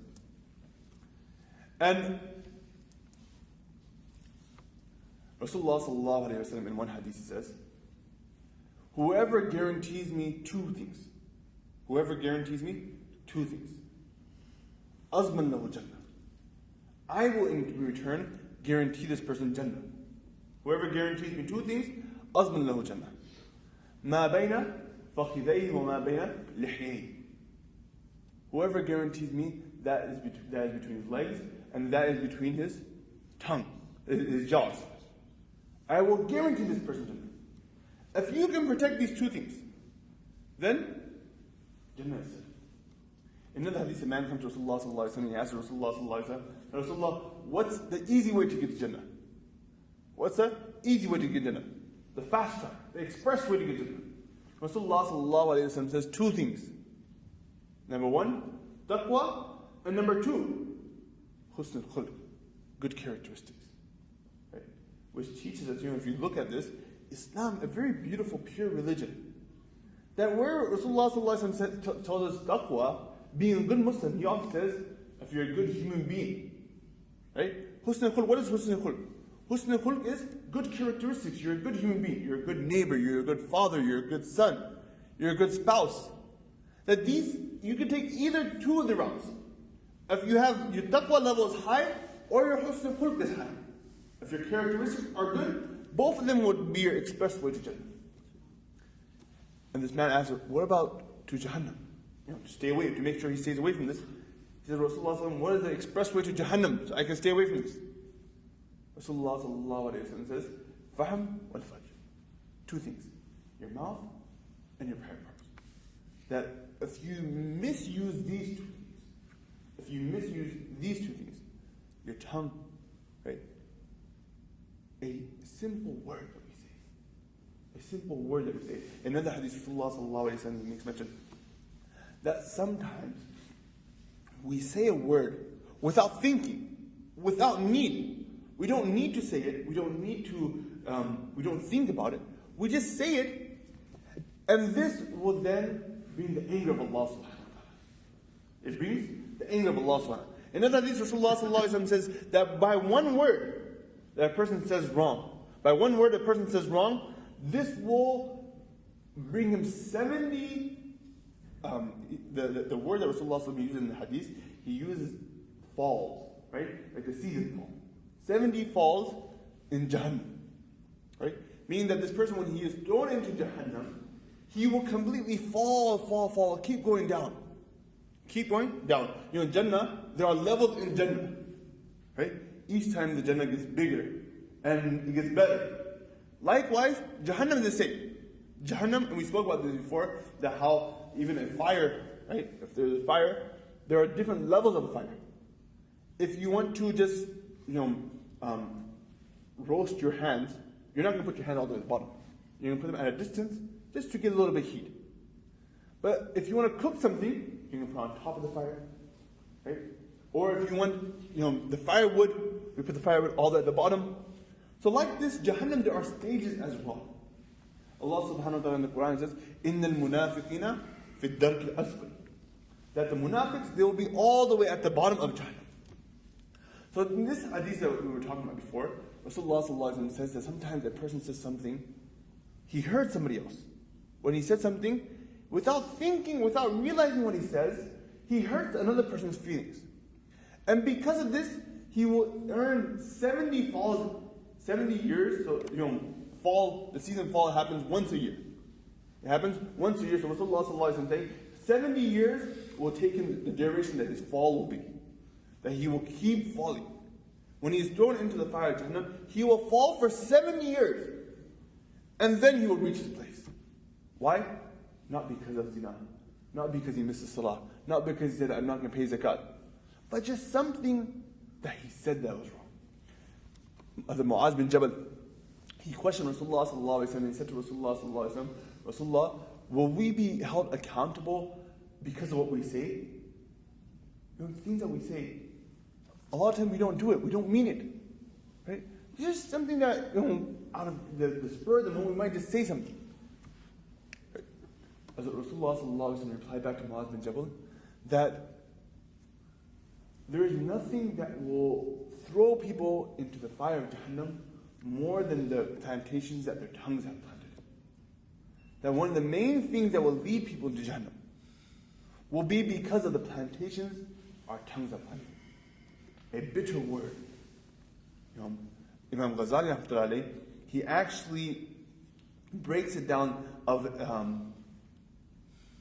And Rasulullah sallallahu alayhi wa sallam in one hadith says, whoever guarantees me two things, Azman lahu Jannah, I will in return guarantee this person Jannah. Whoever guarantees me two things, Azman lahu Jannah. Ma bayna fakhidayhi wa ma bayna lihiyayhi. Whoever guarantees me that is between his legs and that is between his tongue, his jaws, I will guarantee this person Jannah. If you can protect these two things, then Jannah is said. In another hadith, a man comes to Rasulullah sallallahu alayhi wa sallam, he asks Rasulullah sallallahu alayhi wa sallam, Rasulullah, what's the easy way to get to Jannah? What's the easy way to get Jannah? The fast track, the express way to get Jannah. Rasulullah sallallahu alayhi wa sallam says two things. Number one, taqwa, and number two, husn al-khulq, good characteristics. Right? Which teaches us, if you look at this, Islam, a very beautiful, pure religion. That where Rasulullah sallallahu alayhi wa sallam tells us taqwa, being a good Muslim, he often says, if you're a good human being. Right? Husn al-khulq, what is husn al-khulq? Husn al-khulq is good characteristics. You're a good human being. You're a good neighbor. You're a good father. You're a good son. You're a good spouse. That these, you can take either two of the routes. If you have, your taqwa level is high, or your husn al-khulq is high. If your characteristics are good, both of them would be your express way to Jannah. And this man asked, what about to Jahannam? To stay away, to make sure he stays away from this. He says, Rasulullah sallallahu, what is the express way to Jahannam, so I can stay away from this? Rasulullah sallallahu alayhi wa sallam says, Fahm wal fajr. Two things, your mouth and your prayer parts. That if you misuse these two things, your tongue, right? A simple word that we say. In another hadith, Rasulullah sallallahu alayhi wa sallam makes mention that sometimes we say a word without thinking, without need. We don't need to say it. We don't think about it. We just say it, And this will then bring the anger of Allah subhanahu wa ta'ala. It brings the anger of Allah subhanahu wa ta'ala. In another hadith, Rasulullah sallallahu alaihi wasallam says that by one word that a person says wrong, by one word a person says wrong, this will bring him 70, the word that Rasulullah sallallahu alaihi wasallam uses in the hadith, he uses falls, right? Like the season fall. 70 falls in Jahannam, right? Meaning that this person, when he is thrown into Jahannam, he will completely fall, keep going down. Keep going down. You know, Jannah, there are levels in Jannah, right? Each time the Jannah gets bigger and it gets better. Likewise, Jahannam is the same. Jahannam, and we spoke about this before, that how even in fire, right? If there's a fire, there are different levels of fire. If you want to just, roast your hands, you're not going to put your hand all the way to the bottom. You're going to put them at a distance just to get a little bit of heat. But if you want to cook something, you're going to put it on top of the fire, right? Or if you want, the firewood, we put the firewood all the way at the bottom. So like this, Jahannam, there are stages as well. Allah subhanahu wa ta'ala in the Quran says, إِنَّ الْمُنَافِقِينَ فِي الدَّرْكِ الْأَسْفَلِ. That the munafiqs, they will be all the way at the bottom of Jahannam. So in this hadith that we were talking about before, Rasulullah sallallahu alaihi wasallam says that sometimes a person says something, he heard somebody else. When he said something, without thinking, without realizing what he says, he hurts another person's feelings. And because of this, he will earn 70 falls, 70 years. So, the season fall happens once a year. It happens once a year. So Rasulullah sallallahu alaihi wasallam saying, 70 years will take him the duration that his fall will be. That he will keep falling. When he is thrown into the fire of Jahannam, he will fall for 70 years. And then he will reach his place. Why? Not because of zina. Not because he misses salah. Not because he said, I'm not going to pay zakat. But just something that he said that was wrong. As Mu'az bin Jabal, he questioned Rasulullah sallallahu alaihi wasallam, and he said to Rasulullah sallallahu alaihi wasallam, Rasulullah, will we be held accountable because of what we say? Things that we say, a lot of times we don't do it, we don't mean it. Right? It's just something that, out of the spur of the moment, we might just say something. Right? As Rasulullah sallallahu alaihi wasallam replied back to Mu'az bin Jabal, that there is nothing that will throw people into the fire of Jahannam more than the plantations that their tongues have planted. That one of the main things that will lead people into Jahannam will be because of the plantations our tongues have planted. A bitter word. Imam Ghazali rahmatullahi alayhi, he actually breaks it down of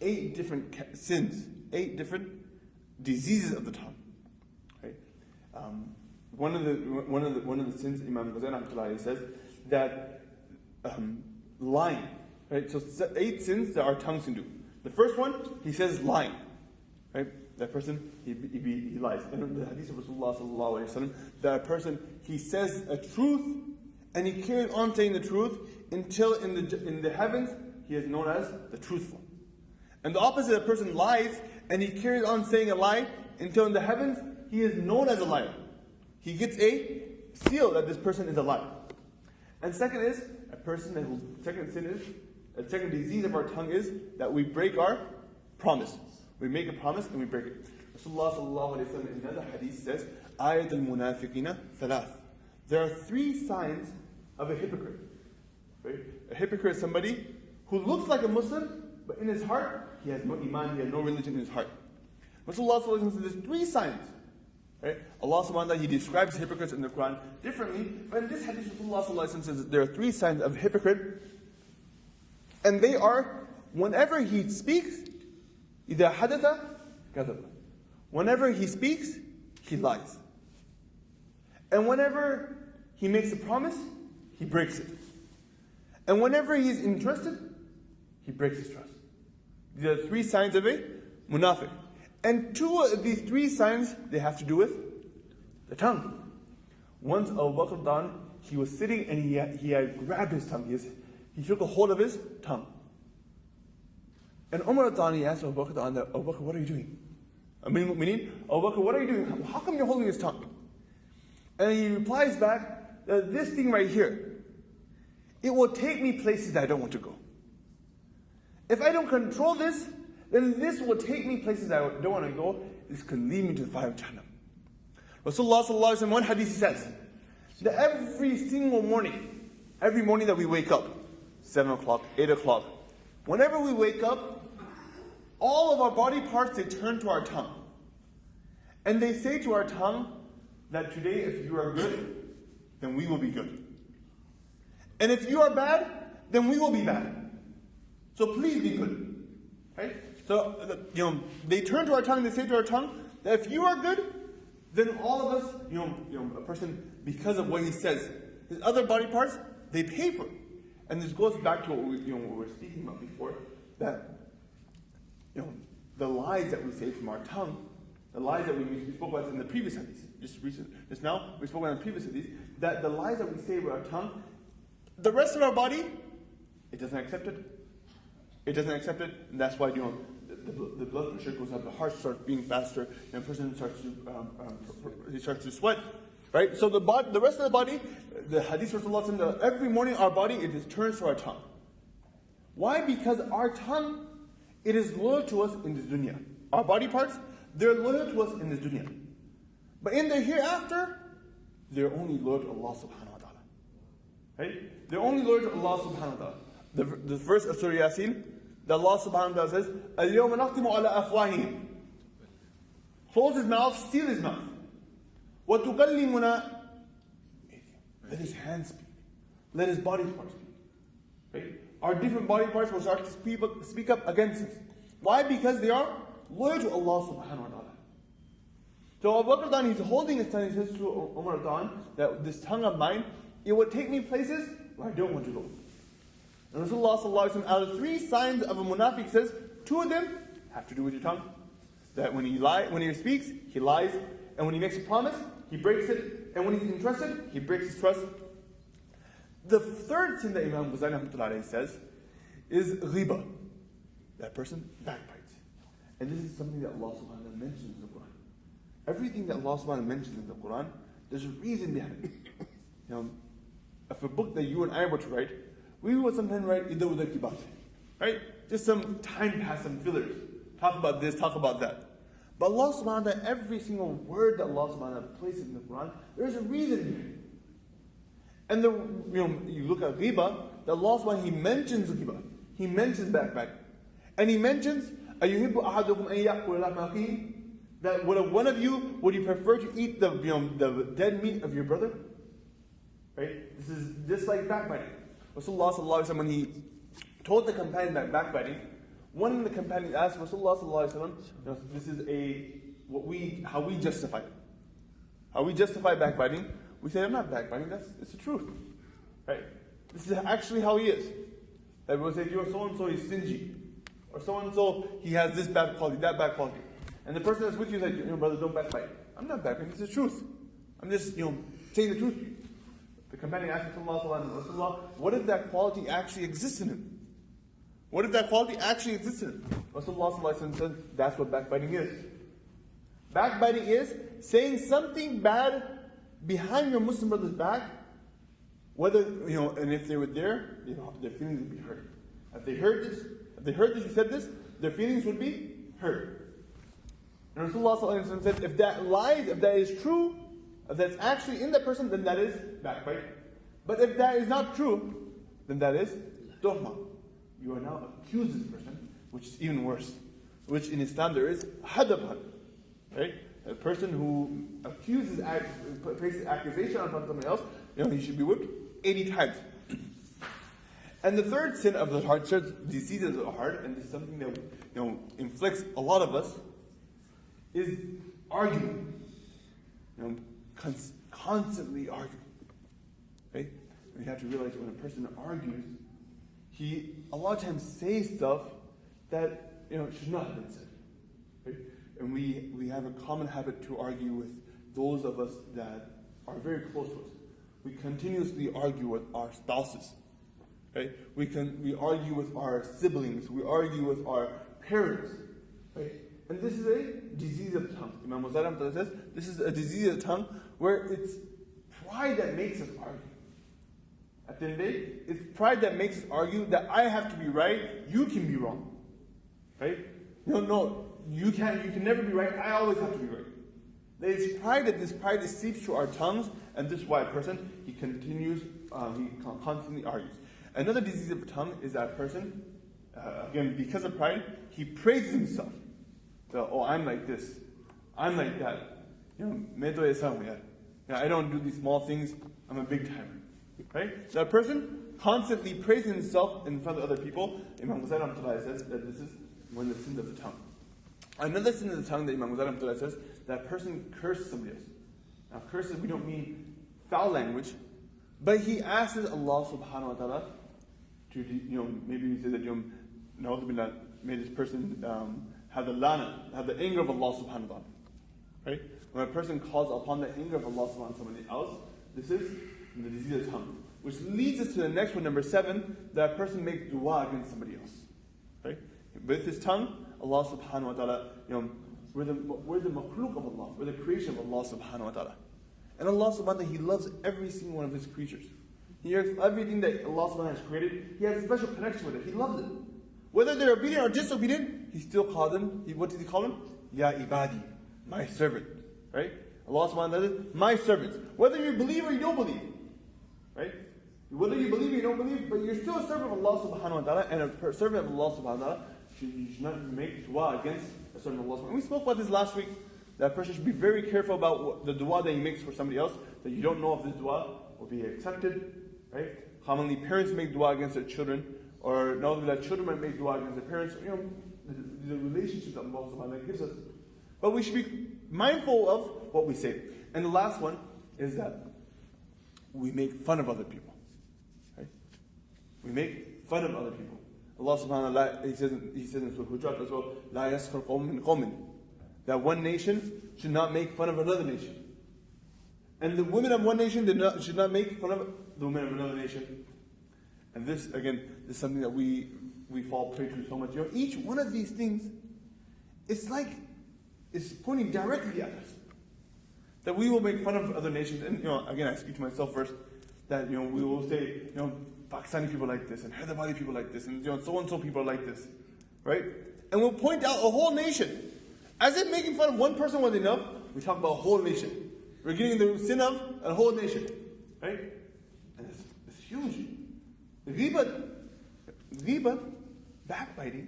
8 different sins, 8 different diseases of the tongue. Right? One of the sins, Imam Ghazali rahmatullahi alayhi says that lying. Right? So 8 sins that our tongues can do. The first one, he says lying. Right? That person, he lies. And in the hadith of Rasulullah sallallahu alaihi wasallam, that person, he says a truth, and he carries on saying the truth until in the heavens, he is known as the truthful. And the opposite, a person lies, and he carries on saying a lie until in the heavens, he is known as a liar. He gets a seal that this person is a liar. And second is, second disease of our tongue is that we break our promise. We make a promise and we break it. Rasulullah sallallahu alaihi wasallam in another hadith says, "Ayat al-munafiqina thalath." There are 3 signs of a hypocrite. Right? A hypocrite is somebody who looks like a Muslim, but in his heart he has no iman, he has no religion in his heart. Rasulullah sallallahu alaihi wasallam says there's 3 signs. Right? Allah subhanahu wa ta'ala, he describes hypocrites in the Quran differently, but in this hadith Rasulullah sallallahu alaihi wasallam says that there are 3 signs of a hypocrite, and they are whenever he speaks, إِذَا حَدَثَ كَذَبَ. Whenever he speaks, he lies. And whenever he makes a promise, he breaks it. And whenever he is interested, he breaks his trust. These are 3 signs of a munafiq. And 2 of these 3 signs, they have to do with the tongue. Once Abu Bakr Dan, he was sitting and he had grabbed his tongue. He took a hold of his tongue. And Umar al-Thani asked Abu Bakr, Abu Bakr, what are you doing? Meaning, Abu Bakr, what are you doing? How come you're holding his tongue? And he replies back, this thing right here, it will take me places that I don't want to go. If I don't control this, then this will take me places I don't want to go. This can lead me to the fire of Jahannam. Rasulullah sallallahu alaihi wasallam, one hadith says that every single morning, every morning that we wake up, 7 o'clock, 8 o'clock, whenever we wake up, all of our body parts, they turn to our tongue. And they say to our tongue that today, if you are good, then we will be good. And if you are bad, then we will be bad. So please be good. Right? So, they turn to our tongue, they say to our tongue that if you are good, then all of us, a person, because of what he says, his other body parts, they pay for it. And this goes back to what we were speaking about before, that the lies that we say from our tongue, the lies that we spoke about in the previous hadith, just now, we spoke about in the previous hadith, that the lies that we say with our tongue, the rest of our body, it doesn't accept it. It doesn't accept it, and that's why the blood pressure goes up, the heart starts beating faster, and the person starts to sweat. Right? So the rest of the body, the hadith of Rasulullah said, every morning our body, it just turns to our tongue. Why? Because our tongue, it is loyal to us in this dunya. Our body parts, they're loyal to us in this dunya. But in the hereafter, they're only loyal to Allah subhanahu wa ta'ala. Right? They're only loyal to Allah subhanahu wa ta'ala. The verse of Surah Yasin, that Allah subhanahu wa ta'ala says, الْيَوْمَ نَخْتِمُ عَلَىٰ أَفْوَاهِهِمْ. Close his mouth, seal his mouth. وَتُكَلِّمُنَا. Let his hands speak. Let his body parts speak. Right? Our different body parts will start to speak up against us. Why? Because they are loyal to Allah subhanahu wa ta'ala. So Abu Bakr, he's holding his tongue, he says to Umar that this tongue of mine, it would take me places where I don't want to go. And Rasulullah sallallahu alaihi wasallam, out of 3 signs of a munafiq, says 2 of them have to do with your tongue. That when he speaks, he lies, and when he makes a promise, he breaks it, and when he's entrusted, he breaks his trust. The 3rd sin that Imam Ghazali says is ghiba. That person backbites. And this is something that Allah subhanahu wa ta'ala mentions in the Quran. Everything that Allah subhanahu wa ta'ala mentions in the Quran, there's a reason behind it. If a book that you and I were to write, we would sometimes write idar udar ki baat, right? Just some time pass, some fillers. Talk about this, talk about that. But Allah subhanahu wa ta'ala, every single word that Allah subhanahu wa ta'ala places in the Quran, there's a reason behind it. And you look at ghiba, that Allah subhanahu wa ta'ala, He mentions ghiba. He mentions backbiting. And He mentions, أَيُحِبُّ أَحَدُكُمْ أَن يَأْكُلَ لَحْمَ أَخِيهِ, that one of you, would you prefer to eat the dead meat of your brother? Right? This is just like backbiting. Rasulullah sallallahu alaihi wasallam, when he told the companion that backbiting, one of the companions asked Rasulullah sallallahu alaihi wasallam, this is how we justify it. How we justify backbiting. We say, I'm not backbiting, it's the truth. Right? This is actually how he is. Everyone says, so-and-so is stingy. Or so-and-so, he has this bad quality, that bad quality. And the person that's with you is like, brother, don't backbite. I'm not backbiting, this is the truth. I'm just, saying the truth to you. The companion asked Rasulullah, what if that quality actually exists in him? What if that quality actually exists in him? Rasulullah said, that's what backbiting is. Backbiting is saying something bad behind your Muslim brother's back, whether, and if they were there, their feelings would be hurt. If they heard this, he said this, their feelings would be hurt. And Rasulullah said, if that lies, if that is true, if that's actually in that person, then that is backbite. But if that is not true, then that is tuhma. You are now accusing this person, which is even worse. Which in Islam there is hadab. Right? A person who places accusation on somebody else, he should be whipped 80 times. And the 3rd sin of the heart, diseases of the heart, and this is something that inflicts a lot of us, is arguing. Constantly arguing. Right? We have to realize when a person argues, he a lot of times says stuff that should not have been said. Right? And we have a common habit to argue with those of us that are very close to us. We continuously argue with our spouses. Right? We argue with our siblings. We argue with our parents. Right? And this is a disease of the tongue. Imam Ghazali says this is a disease of the tongue where it's pride that makes us argue. At the end of the day, it's pride that makes us argue that I have to be right, you can be wrong. Right? No, you can never be right, I always have to be right. There's pride, that this pride seeps through our tongues, and this is why a person, he constantly argues. Another disease of the tongue is that person, again, because of pride, he praises himself. So, oh, I'm like this, I'm like that. I don't do these small things, I'm a big timer. Right? That person constantly praising himself in front of other people, Imam Ghazali says that this is one of the sins of the tongue. Another sin of the tongue that Imam Ghazali says, that person curses somebody else. Now curses, we don't mean foul language, but he asks Allah subhanahu wa ta'ala to, maybe we say that, may this person have the lana, have the anger of Allah subhanahu wa ta'ala. Right? When a person calls upon the anger of Allah subhanahu wa ta'ala somebody else, this is the disease of the tongue. Which leads us to the next one, number 7, that a person makes dua against somebody else. Right? With his tongue, Allah subhanahu wa ta'ala, we're the makhluk of Allah, we're the creation of Allah subhanahu wa ta'ala. And Allah subhanahu wa ta'ala, He loves every single one of His creatures. He has everything that Allah subhanahu wa ta'ala has created, He has a special connection with it. He loves it. Whether they're obedient or disobedient, He still calls them, what does He call them? Ya ibadi, my servant. Right? Allah subhanahu wa ta'ala says, my servants. Whether you believe or you don't believe. Right? Whether you believe or you don't believe, but you're still a servant of Allah subhanahu wa ta'ala, and a servant of Allah subhanahu wa ta'ala, you should not make dua against a servant of Allah subhanahu wa ta'ala. And we spoke about this last week, that a person should be very careful about the dua that he makes for somebody else, that you don't know if this dua will be accepted. Right? Commonly parents make dua against their children, or know that children might make dua against their parents, the relationships that Allah subhanahu wa ta'ala gives us. But we should be mindful of what we say. And the last one is that we make fun of other people. Right? We make fun of other people. Allah subhanahu wa ta'ala, He says in Surah Hujurat as well, La yaskhar qawmun min qawmin, that one nation should not make fun of another nation. And the women of one nation should not make fun of the women of another nation. And this, again, is something that we fall prey to so much. Each one of these things, it's pointing directly at us. That we will make fun of other nations. And, again, I speak to myself first, that, we will say, Pakistani people like this, and Hyderabadi people like this, and so-and-so people like this. Right? And we'll point out a whole nation. As if making fun of one person was enough, we talk about a whole nation. We're getting the sin of a whole nation. Right? And it's huge. Ghibat, backbiting,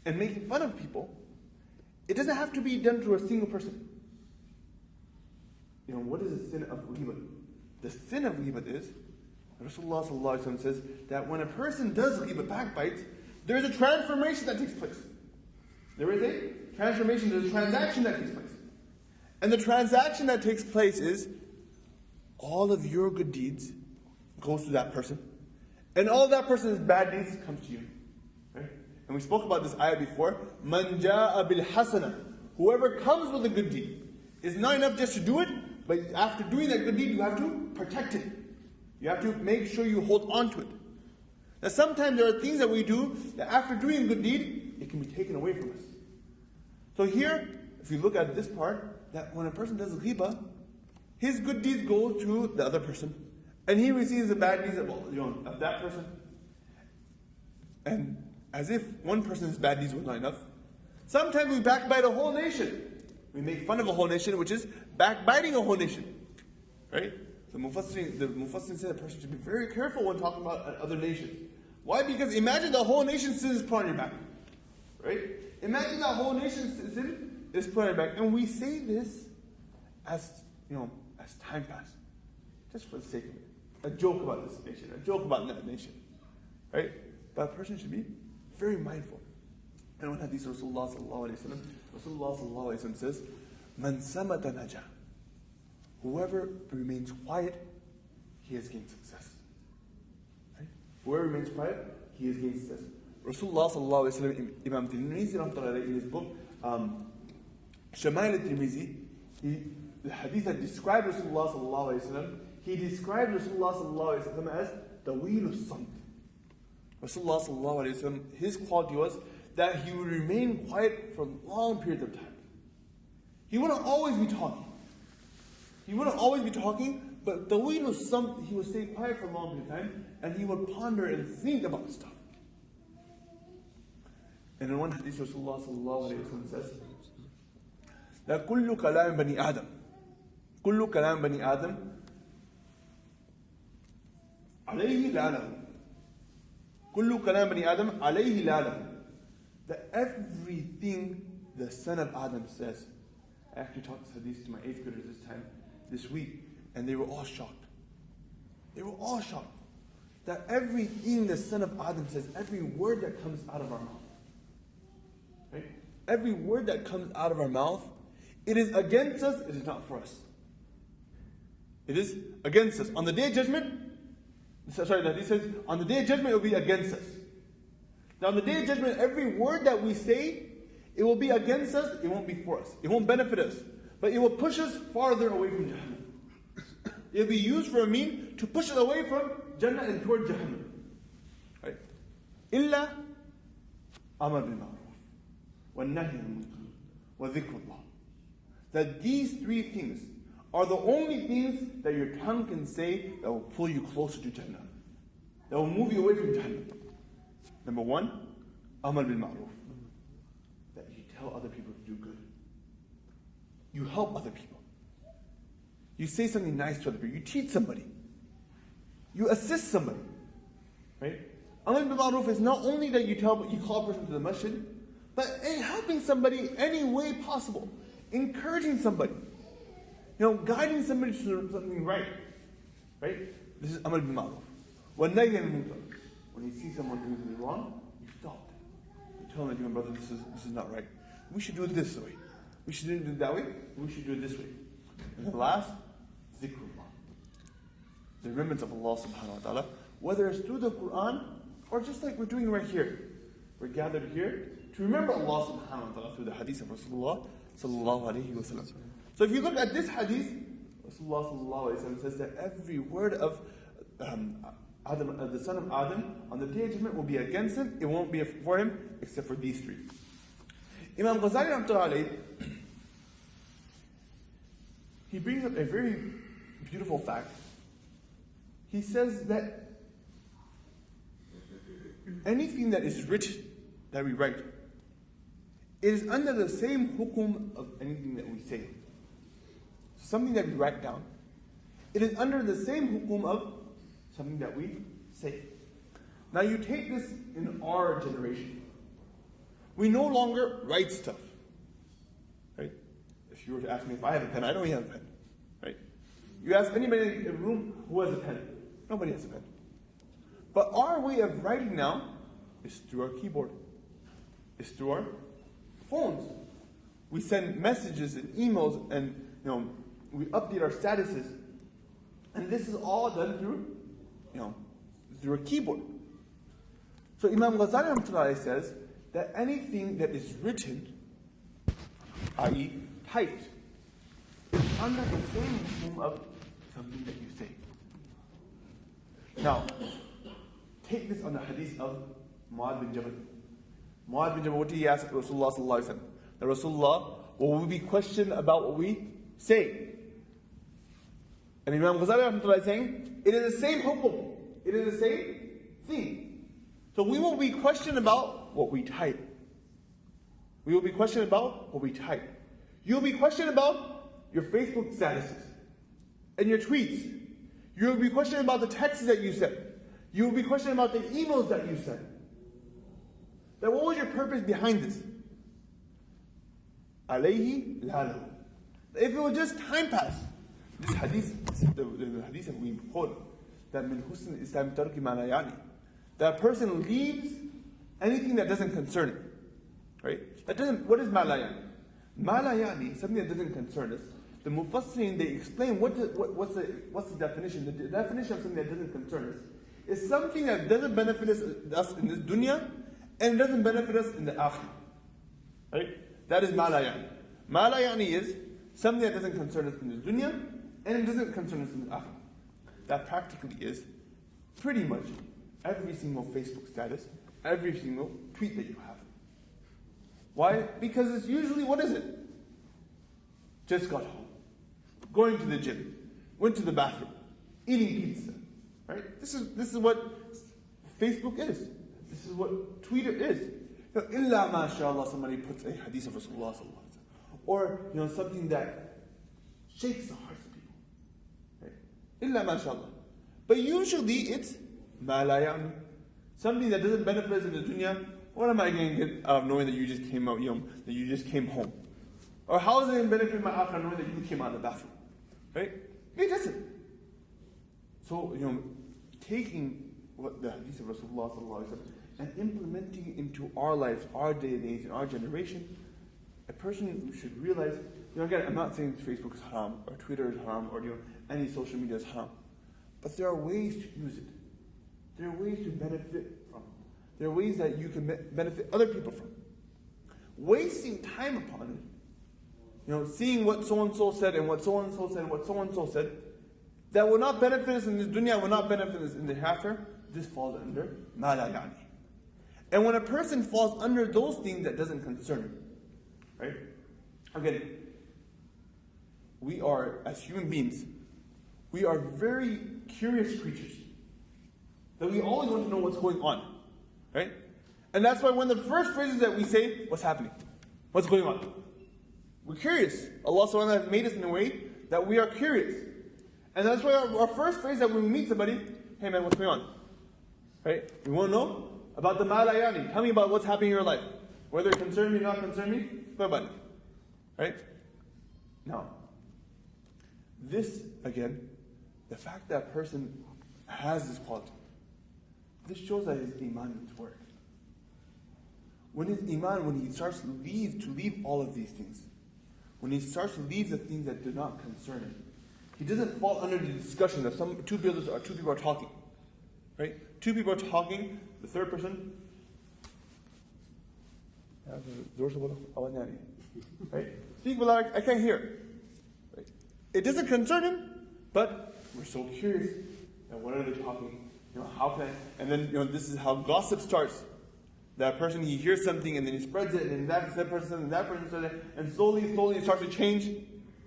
and making fun of people, it doesn't have to be done to a single person. What is the sin of ghibat? The sin of ghibat is, Rasulullah sallallahu alaihi wasallam says that when a person does ghibat, backbite, there is a transformation that takes place. There is a transformation, there's a transaction that takes place. And the transaction that takes place is, all of your good deeds goes to that person, and all of that person's bad deeds comes to you. Right? And we spoke about this ayah before. Man ja'a bil hasana. Whoever comes with a good deed, is not enough just to do it, but after doing that good deed, you have to protect it. You have to make sure you hold on to it. Now sometimes there are things that we do that after doing a good deed, it can be taken away from us. So here, if you look at this part, that when a person does ghibah, his good deeds go to the other person, and he receives the bad deeds of that person. And as if one person's bad deeds was not enough, sometimes we backbite a whole nation. We make fun of a whole nation, which is backbiting a whole nation. Right? The Mufassirin said a person should be very careful when talking about other nations. Why? Because imagine the whole nation's sin is put on your back. Right? Imagine that whole nation's sin is put on your back. And we say this as time passes. Just for the sake of it. A joke about this nation. A joke about that nation. Right? But a person should be very mindful. And one hadith Rasulullah sallallahu alayhi wa sallam says, Man samata naja. Whoever remains quiet, he has gained success. Right? Whoever remains quiet, he has gained success. Rasulullah sallallahu alayhi wa sallam, Imam Tirmidhi in his book, Shama'il al-Tirmidhi, the hadith that described Rasulullah sallallahu alayhi wa sallam, he described Rasulullah sallallahu alayhi wa sallam as taweel as-samt. Rasulullah sallallahu alayhi wa sallam, his quality was that he would remain quiet for long periods of time. He wouldn't always be talking. But Taweelu Samt, he would stay quiet for a long period of time, and he would ponder and think about stuff. And in one hadith, Rasulullah sallallahu alayhi wa sallam says, that كل كلام بني آدم كل كلام بني آدم عليه لعنة كل كلام بني آدم عليه لعنة. That everything the son of Adam says. I actually taught this hadith to my 8th graders this week, and they were all shocked. They were all shocked. That everything the son of Adam says, every word that comes out of our mouth, right? Every word that comes out of our mouth, it is against us, it is not for us. It is against us. On the day of judgment, he says, on the day of judgment it will be against us. Now on the day of judgment, every word that we say, it will be against us, it won't be for us. It won't benefit us. But it will push us farther away from Jahannam. It will be used for a mean to push us away from Jannah and toward Jahannam. Right? Illa amar bil ma'ruf wa nahy anil munkar wa dhikrullah. That these three things are the only things that your tongue can say that will pull you closer to Jannah. That will move you away from Jahannam. Number one, amar bil ma'ruf. That you tell other people to do good. You help other people. You say something nice to other people. You teach somebody. You assist somebody. Right? Amar bil ma'ruf is not only that you call a person to the masjid, but helping somebody any way possible. Encouraging somebody. Guiding somebody to something right. Right? This is amar bil ma'ruf. Wa nahy anil munkar. When you see someone doing something wrong, you stop them. You tell them, brother, this is not right. We should do it this way. We should do it that way. We should do it this way. And the last, zikrullah. The remembrance of Allah subhanahu wa ta'ala, whether it's through the Quran or just like we're doing right here. We're gathered here to remember Allah subhanahu wa ta'ala through the hadith of Rasulullah sallallahu alayhi wa sallam. So if you look at this hadith, Rasulullah sallallahu alayhi wa sallam says that every word of Adam, the son of Adam, on the day of judgment will be against him. It won't be for him except for these three. Imam Ghazali rahmatullahi, he brings up a very beautiful fact. He says that anything that is written, that we write, it is under the same hukum of anything that we say. Something that we write down, it is under the same hukum of something that we say. Now you take this in our generation. We no longer write stuff. Right? If you were to ask me if I have a pen, I don't even have a pen. Right? You ask anybody in the room who has a pen. Nobody has a pen. But our way of writing now is through our keyboard. It's through our phones. We send messages and emails and we update our statuses. And this is all done through a keyboard. So Imam Ghazali says that anything that is written, i.e. typed, is under the same hukum of something that you say. Now, take this on the hadith of Mu'adh bin Jabal. Mu'adh bin Jabal, what did he ask Rasulullah sallallahu alaihi wasallam? That Rasulullah, will we be questioned about what we say? And Imam Ghazali is saying, it is the same hukum. It is the same thing. So we will be questioned about what we type. We will be questioned about what we type. You will be questioned about your Facebook statuses and your tweets. You will be questioned about the texts that you sent. You will be questioned about the emails that you sent. Then what was your purpose behind this? Alayhi lalahu. If it was just time pass, this hadith, the hadith that we quote, that min husn Islam tarki ma la yani, that a person leaves anything that doesn't concern him. Right? That doesn't. What is ma la yani? Ma la yani, something that doesn't concern us. The Mufassirin, they explain what's the definition. The definition of something that doesn't concern us is something that doesn't benefit us in this dunya and doesn't benefit us in the akhirah. Right? That is ma la yani. Ma la yani is something that doesn't concern us in this dunya and it doesn't concern us in the akhirah. That practically is pretty much every single Facebook status, every single tweet that you have. Why? Because it's usually, what is it? Just got home. Going to the gym. went to the bathroom, eating pizza, right? This is what Facebook is. This is what Twitter is. Illa mashallah, somebody puts a hadith of Rasulullah sallallahu alaihi wasallam, or something that shakes the hearts of people, right? Illa mashallah. But usually it's ma la ya'ni, something that doesn't benefit us in the dunya. What am I going to get out of knowing that you just came out, that you just came home? Or how is it going to benefit my akhirah knowing that you came out of the bathroom? Right? It doesn't. So, taking what the hadith of Rasulullah sallallahu alaihi wasallam and implementing it into our lives, our day and age, and our generation, a person should realize, again, I'm not saying Facebook is haram, or Twitter is haram, or any social media is haram. But there are ways to use it. There are ways to benefit from. There are ways that you can benefit other people from. Wasting time upon it, seeing what so-and-so said and what so-and-so said and what so-and-so said, that will not benefit us in this dunya, will not benefit us in the hereafter, this falls under ma la ya'ni. And when a person falls under those things that doesn't concern him, right? Again, we are, as human beings, we are very curious creatures. That we always want to know what's going on. Right? And that's why one of the first phrases that we say, what's happening? What's going on? We're curious. Allah subhanahu wa ta'ala has made us in a way that we are curious. And that's why our first phrase that when we meet somebody, hey man, what's going on? Right? We want to know about the ma la ya'ni. Tell me about what's happening in your life. Whether it concerns me or not concern me, go about it. Right? Now, this, again, the fact that a person has this quality, this shows that his iman needs work. When his iman, when he starts to leave all of these things, when he starts to leave the things that do not concern him, he doesn't fall under the discussion that two people are talking. Right? Two people are talking, the third person, right? Speak loud, I can't hear. Right? It doesn't concern him, but we're so curious. And what are they talking? How can I? And then, this is how gossip starts. That person, he hears something and then he spreads it, and then that person and that person says it, and slowly it starts to change,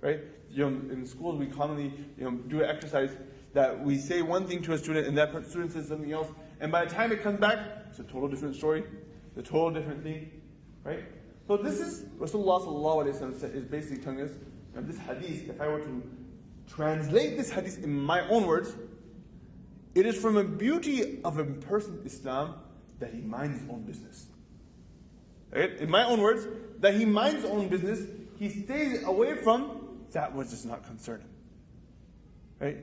right? In schools we commonly, do an exercise that we say one thing to a student and that student says something else, and by the time it comes back, it's a total different story, a total different thing, right? So this is, Rasulullah sallallahu alaihi wasallam is basically telling us, this hadith, if I were to translate this hadith in my own words, it is from a beauty of a person's Islam that he minds his own business. Right? In my own words, that he minds his own business, he stays away from that which does not concern him. Right?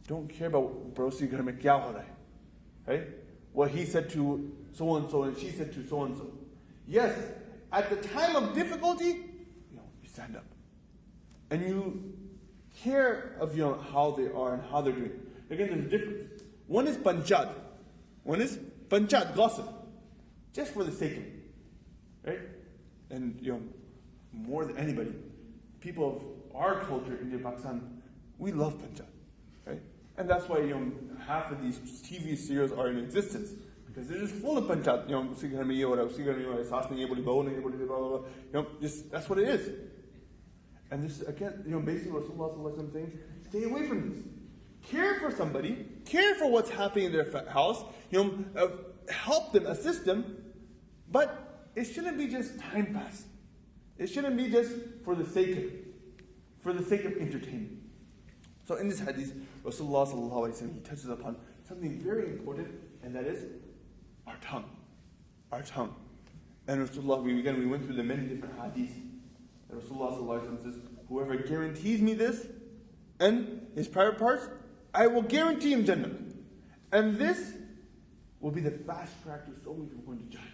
Don't care about brosi ghar mein kya ho raha hai. Right? What he said to so and so and she said to so and so. Yes, at the time of difficulty, you stand up. And you care of how they are and how they're doing. Again, there's a difference. One is panchad. One is panchad, gossip. Just for the sake of it. Right? And more than anybody, people of our culture in Pakistan, we love panchad. Right? And that's why half of these TV serials are in existence. Because they're just full of panchad. Just that's what it is. And this is again, basically Rasulullah sallallahu alaihi wasallam saying, stay away from this. Care for somebody, care for what's happening in their house, help them, assist them, but it shouldn't be just time pass. It shouldn't be just for the sake of it, for the sake of entertainment. So in this hadith, Rasulullah sallallahu alaihi wasallam, he touches upon something very important, and that is our tongue. Our tongue. And Rasulullah, we went through the many different hadiths. And Rasulullah sallallahu alaihi wasallam says, whoever guarantees me this and his private parts, I will guarantee him Jannah. And this will be the fast track to so many people going to Jannah.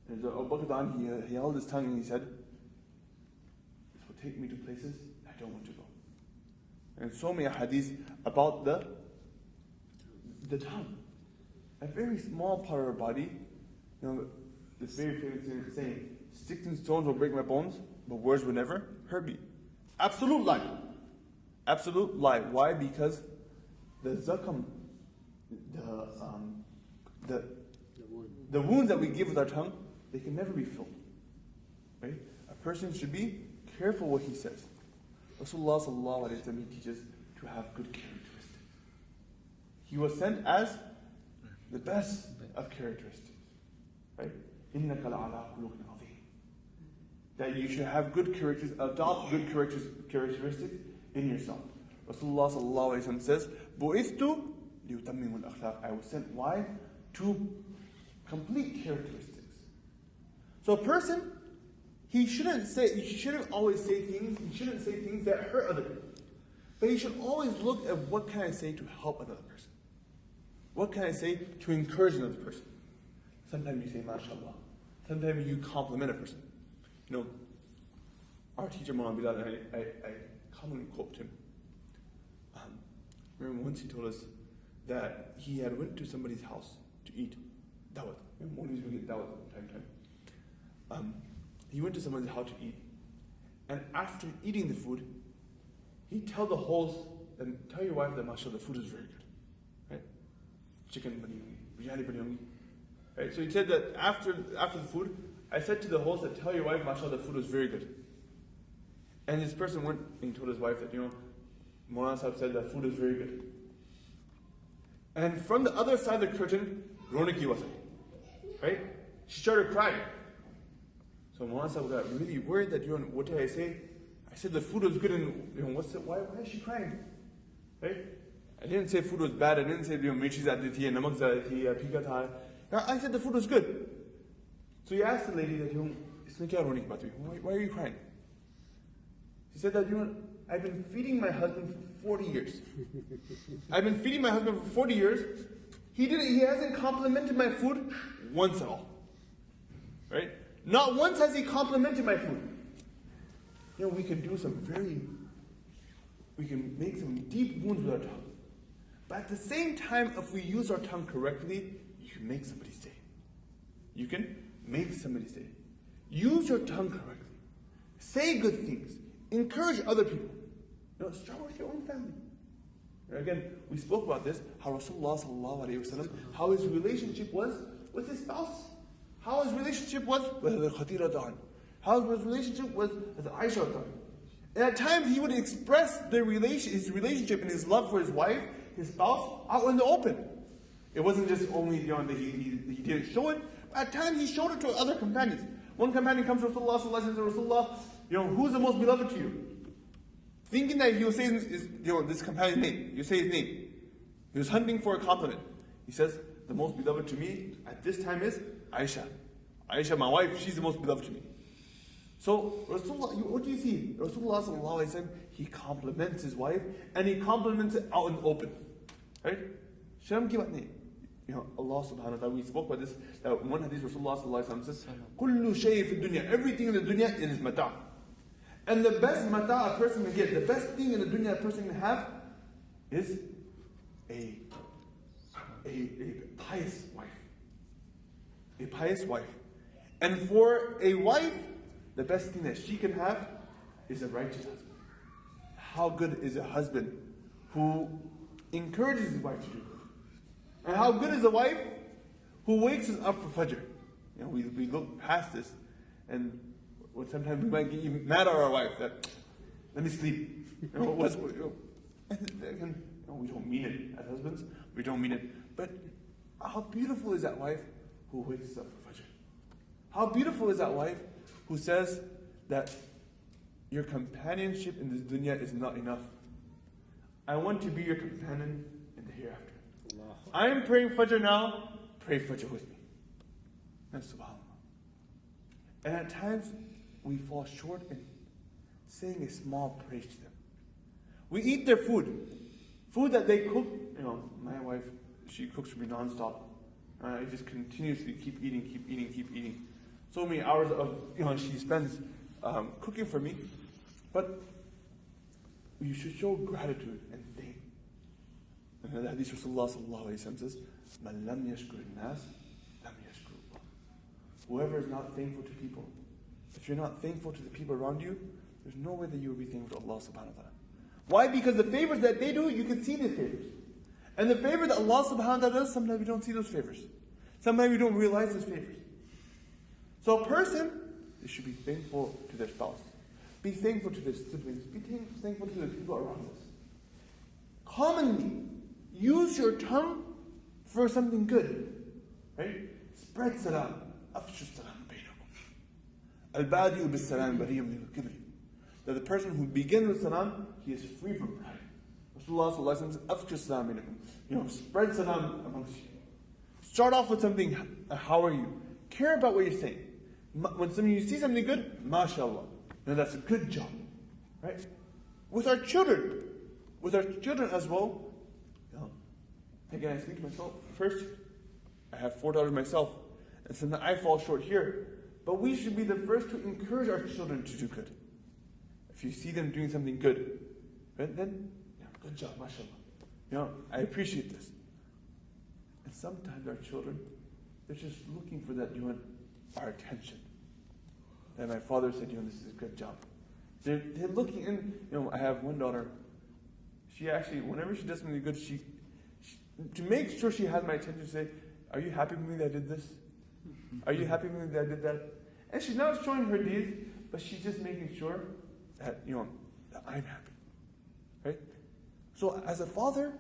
And Abu Bakr, he held his tongue and he said, this will take me to places I don't want to go. And so many hadiths about the tongue. A very small part of our body, this very famous saying, sticks and stones will break my bones, but words will never hurt me. Absolute lie. Absolute lie. Why? Because the zakam, the wounds that we give with our tongue, they can never be filled. Right? A person should be careful what he says. Rasulullah sallallahu alaihi wasallam teaches to have good characteristics. He was sent as the best of characteristics. Right? إِنَّكَ لَعَلَىٰ خُلُقٍ عَظِيمٍ. That you should have good characteristics, adopt good characteristics in yourself. Rasulullah sallallahu alayhi wa sallam says, بُعِثْتُ لِيُتَمِّمُ الْأَخْلَاقِ. I was sent, why? To complete characteristics. So a person, he shouldn't always say things that hurt other people. But he should always look at what can I say to help another person. What can I say to encourage another person? Sometimes you say, MashaAllah. Sometimes you compliment a person. You know, our teacher, Maulana Bilal, and I commonly quote him. Remember once he told us that he had went to somebody's house to eat. Dawat. Remember when he was getting dawat from time to time. He went to someone's house to eat. And after eating the food, he'd tell the host, and tell your wife that, MashaAllah, the food is very good. Right? Chicken biryani, biryani biryani. Right? So he said that after the food, I said to the host that, tell your wife, MashaAllah, the food was very good. And this person went and told his wife that, Maulana Sahib said that food is very good. And from the other side of the curtain, Roniki was right? She started crying. So Maulana Sahib got really worried that, what did I say? I said the food was good, and why is she crying? Right? I didn't say food was bad. I didn't say mirchi zyada thi, namak zyada thi, phika tha. I said the food was good. So he asked the lady that, isme kya rone ki baat hui? Why are you crying? She said that, I've been feeding my husband for 40 years. I've been feeding my husband for 40 years. He hasn't complimented my food once at all. Right? Not once has he complimented my food. We can make some deep wounds with our tongue. But at the same time, if we use our tongue correctly, you can make somebody's day. You can make somebody's day. Use your tongue correctly. Say good things. Encourage other people. Start with your own family. Again, we spoke about this, how Rasulullah sallallahu alayhi wa sallam, how his relationship was with his spouse. How his relationship was with Khadira Dawn. How his relationship was with Aisha Dawn. And at times he would express his relationship and his love for his wife, his spouse, out in the open. It wasn't just only that he didn't show it, but at times he showed it to other companions. One companion comes to Rasulullah sallallahu alayhi wa sallam, Rasulullah, who's the most beloved to you? Thinking that he will say this companion's name. You say his name. He was hunting for a compliment. He says, the most beloved to me at this time is Aisha. Aisha, my wife, she's the most beloved to me. So Rasulullah, what do you see? Rasulullah sallallahu alaihi wasallam, he compliments his wife and he compliments it out in the open. Right? Sharam ki baat nahi. Allah subhanahu wa ta'ala, we spoke about this, that one hadith Rasulullah sallallahu alaihi wasallam says, Kullu shay fi dunya, everything in the dunya is mata'. And the best mata' a person can get, the best thing in the dunya a person can have is a pious wife. A pious wife. And for a wife, the best thing that she can have is a righteous husband. How good is a husband who encourages his wife to do good? And how good is a wife who wakes us up for Fajr? We look past this, and sometimes we might get even mad at our wife that, let me sleep. We don't mean it as husbands. We don't mean it. But how beautiful is that wife who wakes us up for Fajr? How beautiful is that wife who says that your companionship in this dunya is not enough. I want to be your companion in the hereafter. I am praying Fajr now, pray Fajr with me. And subhanAllah. And at times, we fall short in saying a small praise to them. We eat their food that they cook. My wife, she cooks for me non-stop. I just continuously keep eating. So many hours of, she spends cooking for me. But you should show gratitude and thank. And the hadith Rasulullah sallallahu alayhi wa sallam says, Man lam yashkur nas, lam yashkur Allah. Whoever is not thankful to people, if you're not thankful to the people around you, there's no way that you will be thankful to Allah subhanahu wa ta'ala. Why? Because the favors that they do, you can see these favors. And the favor that Allah subhanahu wa ta'ala does, sometimes we don't see those favors. Sometimes we don't realize those favors. So a person, they should be thankful to their spouse. Be thankful to their siblings. Be thankful to the people around us. commonly use your tongue for something good. Right? Spread salam. Afshu salam bainakum. Al-badi'u bis-salam bariyun min al-kibri. That the person who begins with salam, he is free from pride. Rasulullah sallallahu alaihi wasallam says, Afshu salam bainakum. Spread salam amongst you. Start off with something, how are you? Care about what you're saying. When you see something good, mashallah. That's a good job. Right? With our children as well. Again, I speak to myself first. I have 4 daughters myself, and sometimes I fall short here. But we should be the first to encourage our children to do good. If you see them doing something good, right, then good job, mashallah. I appreciate this. And sometimes our children, they're just looking for that, our attention. And my father said, this is a good job. They're looking in, I have one daughter. She actually, whenever she does something good, she to make sure she has my attention, say, are you happy with me that I did this? Are you happy with me that I did that? And she's not showing her deeds, but she's just making sure that, that I'm happy. Right? So as a father,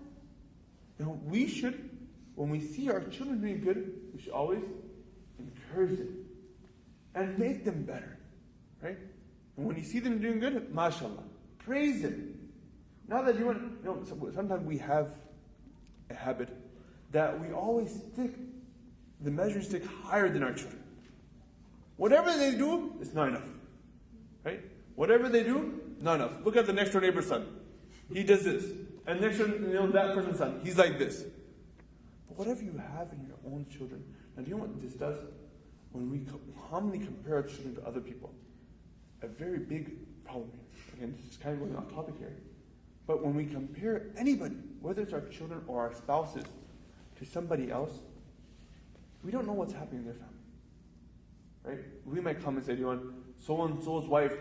we should, when we see our children doing good, we should always encourage them and make them better. Right? And when you see them doing good, mashallah, praise them. Not that sometimes we have a habit that we always stick the measuring stick higher than our children. Whatever they do, it's not enough. Right? Whatever they do, not enough. Look at the next door neighbor's son. He does this. And next door, that person's son, he's like this. But whatever you have in your own children, and do you know what this does? When we commonly compare our children to other people, a very big problem here. Again, this is kind of going off topic here. But when we compare anybody, whether it's our children or our spouses, to somebody else, we don't know what's happening in their family. Right? We might come and say, so-and-so's wife,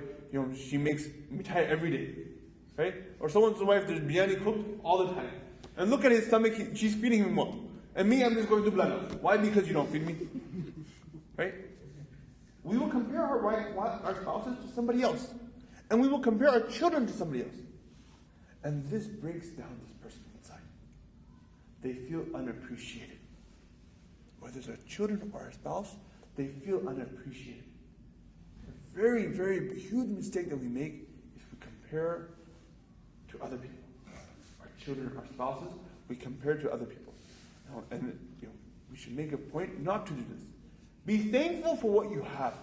she makes mithai every day. Right? Or so-and-so's wife, there's biryani cooked all the time. And look at his stomach, she's feeding him more. And me, I'm just going to blana. Why? Because you don't feed me. Right? We will compare our spouses to somebody else. And we will compare our children to somebody else. And this breaks down this person inside. They feel unappreciated. Whether it's our children or our spouse, they feel unappreciated. A very, very huge mistake that we make is we compare to other people. Our children, our spouses, we compare to other people. And we should make a point not to do this. Be thankful for what you have.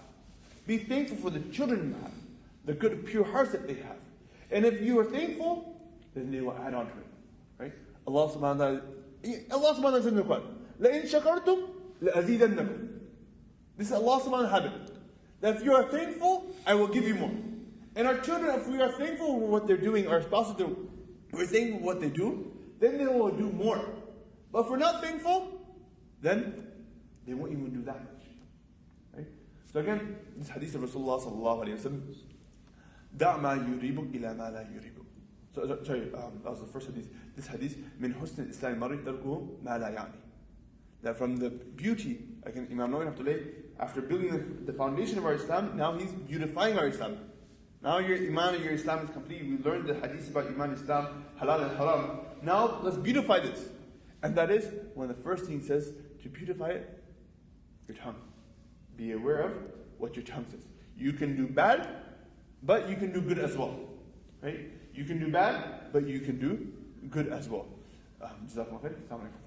Be thankful for the children you have, the good, pure hearts that they have. And if you are thankful, then they will add on to it. Right? Allah subhanahu wa ta'ala says in the Quran, لَإِن شَكَرْتُمْ لَأَزِيدَنَّكُمْ. This is Allah subhanahu wa ta'ala. That if you are thankful, I will give you more. And our children, if we are thankful for what they're doing, our spouses, we're thankful for what they do, then they will do more. But if we're not thankful, then they won't even do that much. Right? So again, this hadith of Rasulullah sallallahu alayhi wa sallam, دَعْ مَا يُرِيبُكْ إِلَى مَا لَا يُرِيبُكْ. That was the first hadith. This hadith, min husn al-Islam marri tarkuhu ma la ya'ni. That from the beauty, again, Imam Nawawi, after building the foundation of our Islam, now he's beautifying our Islam. Now your Iman and your Islam is complete. We learned the hadith about Iman, Islam, halal and haram. Now let's beautify this. And that is, one of the first things he says, to beautify it, your tongue. Be aware of what your tongue says. You can do bad, but you can do good as well. Right? You can do bad, but you can do good as well. Jazakumullah khair. Assalamu alaikum.